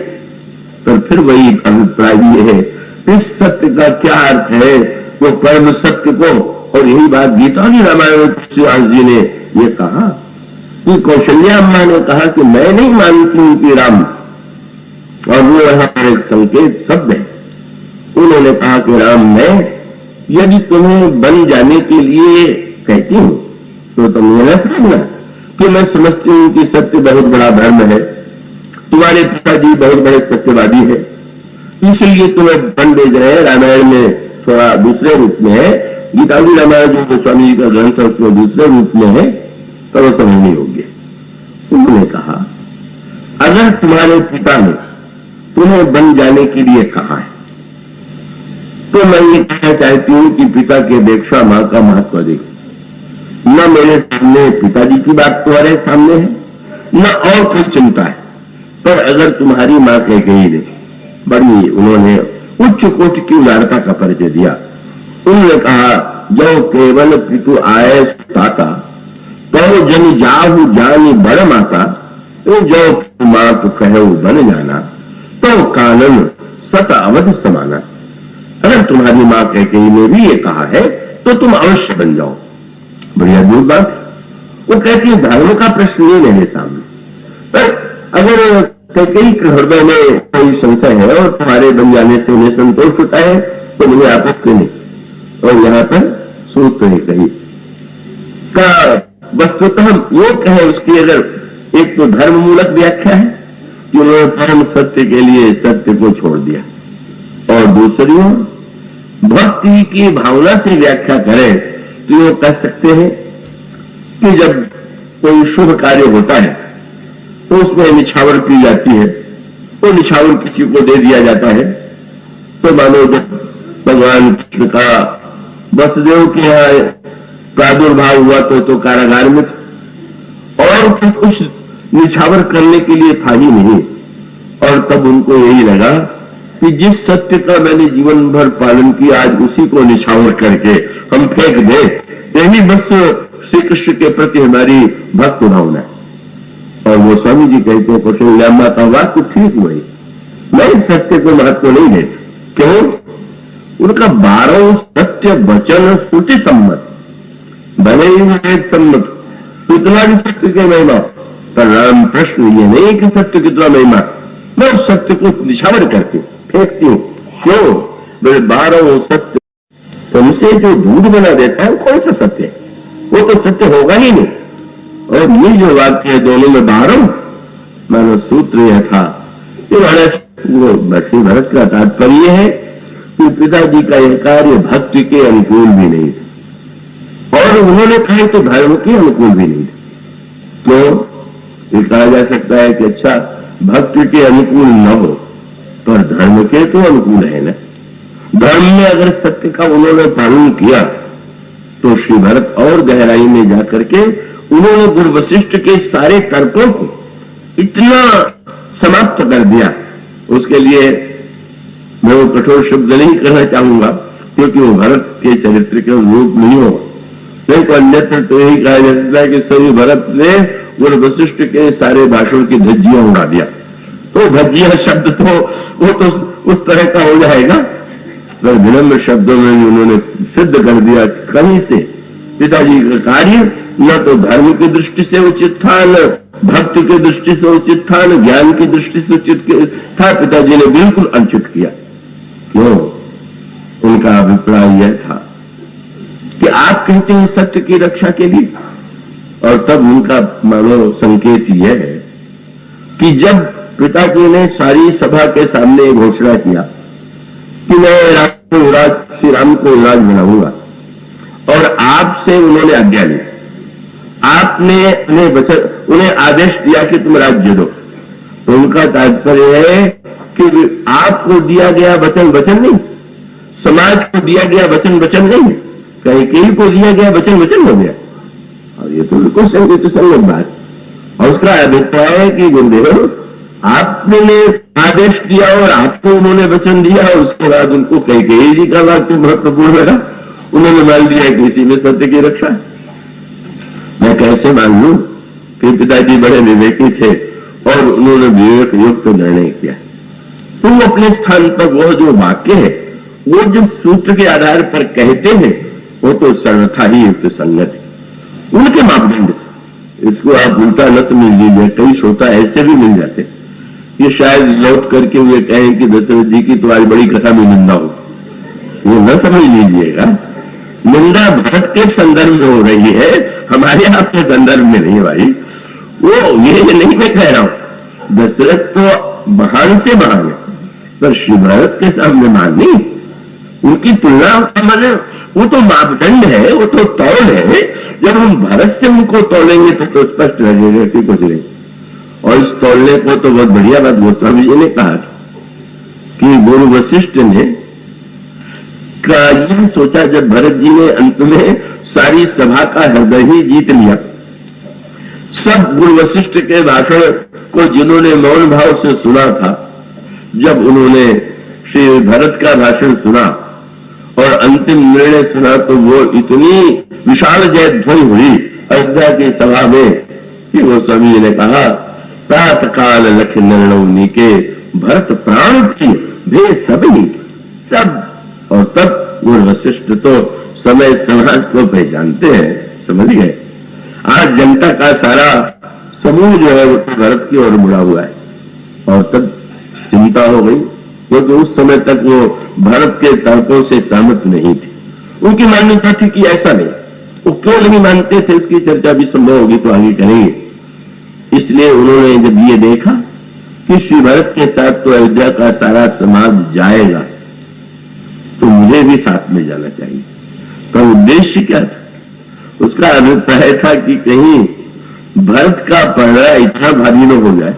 पर फिर वही अभिप्राय भी है। इस सत्य का क्या अर्थ है? वो परम सत्य को, और यही बात गीता की रामायण तुलसीदास जी ने ये कहा कि कौशल्या अम्मा ने कहा कि मैं नहीं मानती हूं कि राम, और वो यहां पर एक संकेत शब्द है। उन्होंने कहा कि राम मैं यदि तुम्हें बन जाने के लिए कहती हूं तो तुम ये न समझना कि मैं समझती हूं कि सत्य बहुत बड़ा धर्म है, तुम्हारे पिताजी बहुत बड़े सत्यवादी है, इसलिए तुम्हें बन भेज रहे हैं। रामायण में थोड़ा दूसरे रूप में है, गीता की रामायण जो गोस्वामी जी का ग्रंथ है उसमें दूसरे रूप में है, तो वो समझने योग्य। उन्होंने कहा अगर तुम्हारे पिता ने तुम्हें बन जाने के लिए कहा है तो मैं ये कहना चाहती हूं कि पिता की अपेक्षा मां का महत्व अधिक। न मेरे सामने पिताजी की बात तुम्हारे सामने है, न और कोई चिंता है। पर अगर तुम्हारी मां कह गई ने बड़ी, उन्होंने उच्च कोटि की उदारता का परिचय दिया। उन्होंने कहा जो केवल पितु आए सुताता तो जन जाहु जानी बड़ माता, तो जो मां तो कहो बन जाना तो कानन सत अवध समाना। अगर तुम्हारी मां कैकेयी ने भी ये कहा है तो तुम अवश्य बन जाओ। बढ़िया दूर बात। वो कहती है धर्म का प्रश्न नहीं मेरे सामने, पर अगर कैकेयी के हृदय में कोई संशय है और तुम्हारे बन जाने से उन्हें संतोष होता है तो मुझे आपत्ति नहीं। और यहां पर सूत्र है कही का वस्तुतः वो कहे उसकी अगर एक तो धर्म मूलक व्याख्या है कि उन्होंने परम सत्य के लिए सत्य को छोड़ दिया, और दूसरी ओर भक्ति की भावना से व्याख्या करें तो वो कह सकते हैं कि जब कोई शुभ कार्य होता है तो उसमें निछावर की जाती है, तो निछावर किसी को दे दिया जाता है। तो मानो जब भगवान कृष्ण का वसुदेव के यहाँ प्रादुर्भाव हुआ तो कारागार में थे और कुछ निछावर करने के लिए था ही नहीं, और तब उनको यही लगा कि जिस सत्य का मैंने जीवन भर पालन किया आज उसी को निछावर करके हम फेंक दे, यही बस श्री कृष्ण के प्रति हमारी भक्त भावना है। और वो स्वामी जी कहते हैं कौशल्या का बात तो ठीक हुई, मैं इस सत्य को महत्व नहीं देती। क्यों? उनका 12 सत्य वचन श्रुति सम्मत, भले ही वेद सम्मत, इतना भी सत्य के महिमा। पर राम प्रश्न ये नहीं कि सत्य कितना महिमा, मैं उस सत्य को निछावर करती हूँ, फेंकती हूँ। क्यों? बोले 12 सत्य तुमसे जो दूध बना देता है कौन सा सत्य है? वो तो सत्य होगा ही नहीं। और ये जो वाक्य है दोनों में 12, मानो सूत्र यह था कि वो श्री भरत का तात्पर्य है कि पिताजी का यह कार्य भक्ति के अनुकूल भी नहीं था और उन्होंने कहा तो धर्म के अनुकूल भी नहीं था। तो ये कहा जा सकता है कि अच्छा भक्ति के अनुकूल न हो पर धर्म के तो अनुकूल है ना। धर्म में अगर सत्य का उन्होंने पालन किया तो श्री भरत और गहराई में जाकर के उन्होंने गुरु वशिष्ठ के सारे तर्कों को इतना समाप्त कर दिया। उसके लिए मैं वो कठोर शब्द नहीं कहना चाहूंगा क्योंकि वो भरत के चरित्र के रूप नहीं होगा, नहीं तो अन्यत्र तो यही कहा जा सकता है कि सभी भरत ने गुरु वशिष्ठ के सारे भाषण की धज्जियां उड़ा दिया। तो धज्जियां शब्द तो वो तो उस तरह का हो जाएगा, पर विनम्र शब्दों में उन्होंने सिद्ध कर दिया कहीं से पिताजी का कार्य न तो धर्म की दृष्टि से उचित था, न भक्ति की दृष्टि से उचित था, न ज्ञान की दृष्टि से उचित था। पिताजी ने बिल्कुल अनुचित किया। क्यों? उनका अभिप्राय यह था कि आप कहते हैं सत्य की रक्षा के लिए, और तब उनका मानो संकेत यह है कि जब पिताजी ने सारी सभा के सामने घोषणा किया कि मैं श्री राम को युवराज बनाऊंगा और आपसे उन्होंने आज्ञा ली, आपने उन्हें आदेश दिया कि तुम राज्य दो, तो उनका तात्पर्य है कि आपको दिया गया वचन वचन नहीं, समाज को दिया गया वचन वचन नहीं, कहीं को दिया गया वचन वचन हो गया। और ये तो बिल्कुल संगत बात। और उसका अभिप्राय है कि गुरुदेव आपने आदेश दिया और आपको उन्होंने वचन दिया और उसके बाद उनको कई जी का वाक्य महत्वपूर्ण लगा, उन्होंने मान लिया कि इसी में सत्य की रक्षा है। मैं कैसे मान लूं कि पिताजी बड़े विवेकी थे और उन्होंने विवेक युक्त निर्णय किया। तो अपने स्थान पर वो जो वाक्य है, वो जो सूत्र के आधार पर कहते हैं, वो तो सर्वथा ही युक्त संगत है उनके मापदंड से। इसको आप उल्टा न समझ लीजिए, कई श्रोता ऐसे भी मिल जाते ये शायद लौट करके वे कहें कि दशरथ जी की तो आज बड़ी कथा में निंदा हो, वो न समझ लीजिएगा। निंदा भरत के संदर्भ में हो रही है, हमारे आपके संदर्भ में नहीं भाई। वो ये नहीं मैं कह रहा हूं, दशरथ तो महान से महान है पर श्री भरत के सामने महान नहीं। उनकी तुलना मैंने वो तो मापदंड है, वो तो तौल है। जब हम भरत से उनको तौलेंगे तो स्पष्ट लगेगा कि कुछ नहीं। और इस तौलने को तो बहुत बढ़िया बात गोस्वामी जी ने कहा कि गुरु वशिष्ठ ने यह सोचा, जब भरत जी ने अंत में सारी सभा का हृदय ही जीत लिया, सब गुरु वशिष्ठ के भाषण को जिन्होंने मौन भाव से सुना था, जब उन्होंने श्री भरत का भाषण सुना और अंतिम निर्णय सुना तो वो इतनी विशाल जय ध्वनि हुई अयोध्या की सभा में कि गोस्वामी जी ने कहा, प्रातः काल लख निर्णय के भरत प्राण की वे सभी सब। और तब गुरु वशिष्ठ तो समय समाज को पहचानते हैं, समझ गए। आज जनता का सारा समूह जो है वो तो भरत की ओर मुड़ा हुआ है। और तब चिंता हो गई क्योंकि उस समय तक वो भरत के तर्कों से सहमत नहीं थे। उनकी मान्यता थी कि ऐसा नहीं, वो क्यों नहीं मानते थे इसकी चर्चा भी संभव होगी तो आगे करेंगे। इसलिए उन्होंने जब ये देखा कि श्री भरत के साथ तो अयोध्या का सारा समाज जाएगा तो मुझे भी साथ में जाना चाहिए। तो उद्देश्य क्या था? उसका अभिप्राय था कि कहीं भरत का पढ़ना इतना भारी न हो जाए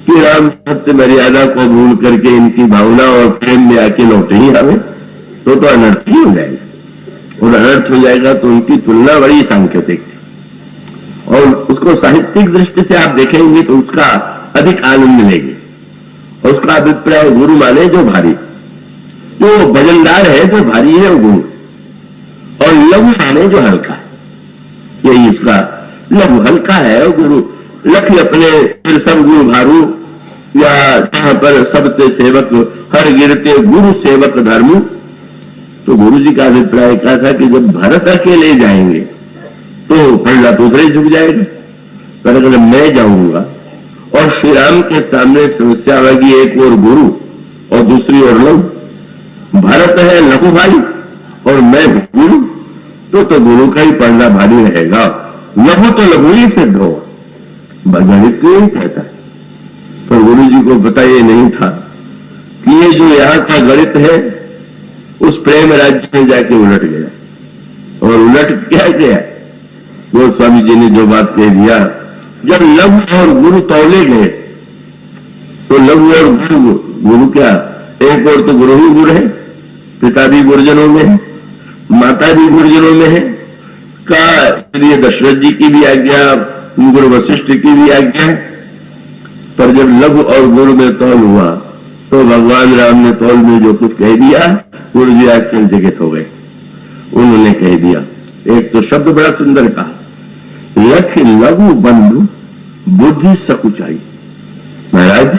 कि राम सत्य मर्यादा को भूल करके इनकी भावना और प्रेम में आके लौटे ही हमें, तो अनर्थ ही हो जाएगा। और अनर्थ हो जाएगा तो उनकी तुलना बड़ी सांकेतिक थी। और उसको साहित्यिक दृष्टि से आप देखेंगे तो उसका अधिक आनंद मिलेगी। और उसका अभिप्राय गुरु माने जो भारी, जो वजनदार है, जो भारी है वो गुरु, और लघु माने जो हल्का है। यही उसका लघु हल्का है वो गुरु। लख अपने फिर सब गुरु भारू, या जहां पर सबते सेवक हर गिरते गुरु सेवक धर्म। तो गुरु जी का अभिप्राय क्या था कि जब भरत अकेले जाएंगे तो पहला तो उधर झुक जाएगा, पर अगर मैं जाऊंगा और श्री राम के सामने समस्या आ गई, एक और गुरु और दूसरी ओर लघु। भरत है लघु भाई और मैं गुरु, तो गुरु का ही पढ़ना भारी रहेगा, लघु तो लघु ही सिद्ध हो। गणित क्यों कहता है, पर गुरु जी को पता ये नहीं था कि ये जो यहां का गणित है उस प्रेम राज्य में जाके उलट गया। और उलट क्या गया, गोस्वामी जी ने जो बात कह दिया, जब लघु और गुरु तौले गए तो लघु और गुरु क्या, एक और तो गुरु ही गुरु है, पिता भी गुरुजनों में है, माता भी गुरुजनों में है का, इसलिए दशरथ जी की भी आज्ञा, गुरु वशिष्ठ की भी आज्ञा। पर जब लघु और गुरु में तौल हुआ तो भगवान राम ने तौल में जो कुछ कह दिया, गुरु जी आश्चर्यचकित हो गए। उन्होंने कह दिया, एक तो शब्द बड़ा सुंदर कहा, लख लघु बंधु बुद्धि सकुचाई। महाराज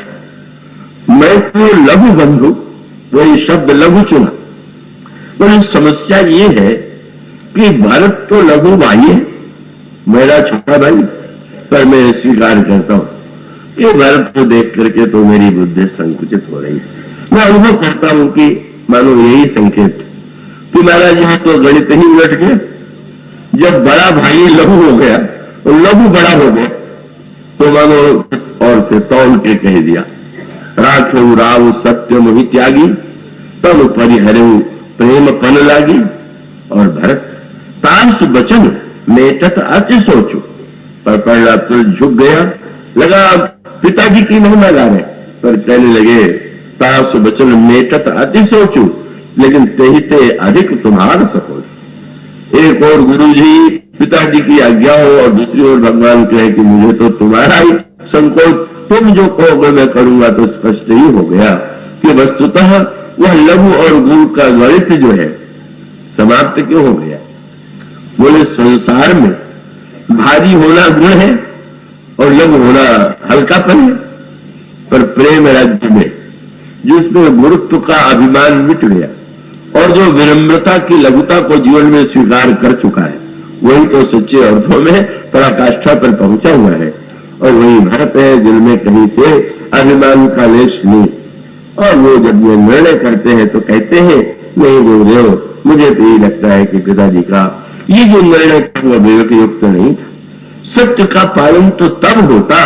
मैं तो लघु बंधु, वही शब्द लघु चुना। तो समस्या ये है कि भरत तो लघु भाई है, मेरा छोटा भाई, पर मैं स्वीकार करता हूं कि भरत को देख करके तो मेरी बुद्धि संकुचित हो रही है। मैं अनुभव करता हूं कि मानो यही संकेत कि महाराज यहां तो गणित ही उलट गया। जब बड़ा भाई लघु हो गया और लघु बड़ा हो गया तो मानो और से तौल के कह दिया, राखेऊ राव सत्य मोहि त्यागी, तब परिहरेऊ प्रेम पन लागी। और भरत तास बचन मेटत अति सोचो, पर पहला तो झुक गया, लगा पिताजी की महिमा गा रहे, पर कहने लगे तास बचन मेटत अति सोचू, लेकिन ते अधिक तुम्हारा सपोज। एक और गुरु जी पिताजी की आज्ञा हो और दूसरी ओर भगवान कहे कि मुझे तो तुम्हारा ही संकोच, तुम जो कहोगे मैं करूंगा, तो स्पष्ट ही हो गया कि वस्तुतः वह लघु और गुरु का गणित जो है समाप्त क्यों हो गया। बोले संसार में भारी होना गुण है और लघु होना हल्कापन है, पर प्रेम राज्य में जिसमें गुरुत्व का अभिमान मिट गया और जो विनम्रता की लघुता को जीवन में स्वीकार कर चुका है, वही तो सच्चे अर्थों में पराकाष्ठा पर पहुंचा हुआ है। और वही भरत है जिनमें कहीं से अभिमान का लेश नहीं। और वो जब ये निर्णय करते हैं तो कहते हैं, नहीं गुरुदेव, मुझे तो ये लगता है कि पिताजी का ये जो निर्णय था वो विवेक युक्त नहीं था। सत्य का पालन तो तब होता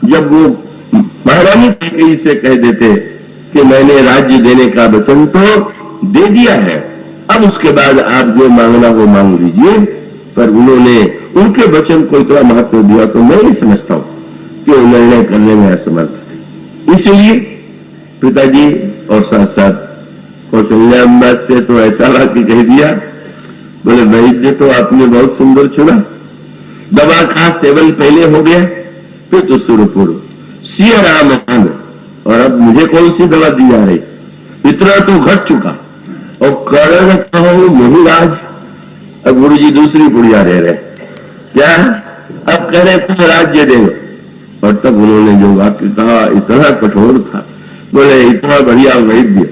जब वो महारानी कैकेयी से कह देते कि मैंने राज्य देने का वचन तो दे दिया है, अब उसके बाद आप जो मांगना वो मांग लीजिए। पर उन्होंने उनके वचन को इतना महत्व दिया तो मैं नहीं समझता हूं कि वो निर्णय करने में असमर्थ थे। इसलिए पिताजी और साथ साथ कौशल्या अम्बा से तो ऐसा वाक्य कह दिया, बोले वैद्य तो आपने बहुत सुंदर चुना, दवा का सेवन पहले हो गया, फिर तो सुरपुर सिया राम अंग, और अब मुझे कौन सी दवा दी जा रही, इतना तो घट चुका। और करण कहो मोहिराज, अब गुरु जी दूसरी पुड़िया दे रहे, क्या अब कह रहे तुम राज्य दे। और तब उन्होंने जो वाक्य कहा इतना कठोर था, बोले इतना बढ़िया वैद्य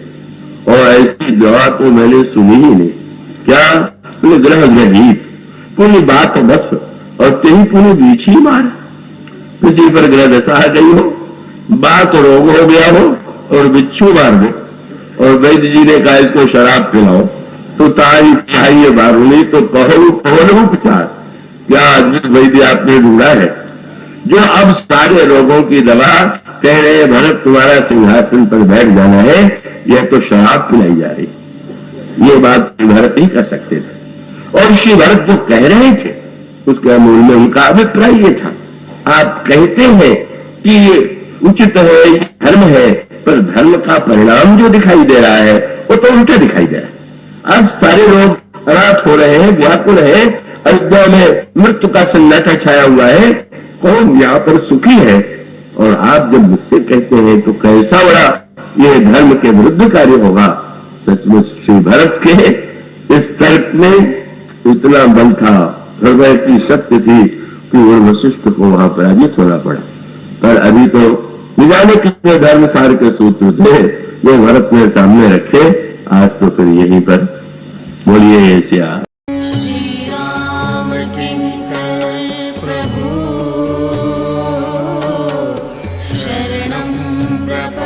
और ऐसी दवा तो मैंने सुनी ही नहीं। क्या बोले ग्रह ग्रहित पूरी बात बस, और तेही पूरी बीच ही मार, किसी पर ग्रह दशा आ गई हो, बात रोग हो गया हो और बिच्छू मार दो, और वैद्य जी ने कहा इसको शराब पिलाओ, तो तारीफ चाहिए बारूनी, तो कहो कौन उपचार, क्या अद्भुत वैद्य आपने ढूंढा है जो अब सारे रोगों की दवा कह रहे हैं। भरत तुम्हारा सिंहासन पर बैठ जाना है, यह तो शराब पिलाई जा रही। ये बात श्री भरत ही कर सकते थे, और श्री भरत जो कह रहे थे उसके मूल में उनका अभिप्राय ये था। आप कहते हैं कि उचित है, धर्म है, पर धर्म का परिणाम जो दिखाई दे रहा है वो तो उल्टा दिखाई दे रहा है। आज सारे लोग अनाथ हो रहे हैं, व्याकुल है, अयोध्या में मृत्यु का सन्नाटा छाया हुआ है, कौन यहाँ पर सुखी है। और आप जब मुझसे कहते हैं तो कैसा बड़ा ये धर्म के विरुद्ध कार्य होगा। सचमुच श्री भरत के इस तर्क में इतना बल था, हृदय की शक्ति थी कि वो वशिष्ठ को वहां पराजित होना पड़ा। पर अभी तो निजाने कितने धर्म सार के सूत्र थे जो भरत ने सामने रखे, आज तो फिर यहीं पर बोलिए ऐसा।
चंद्र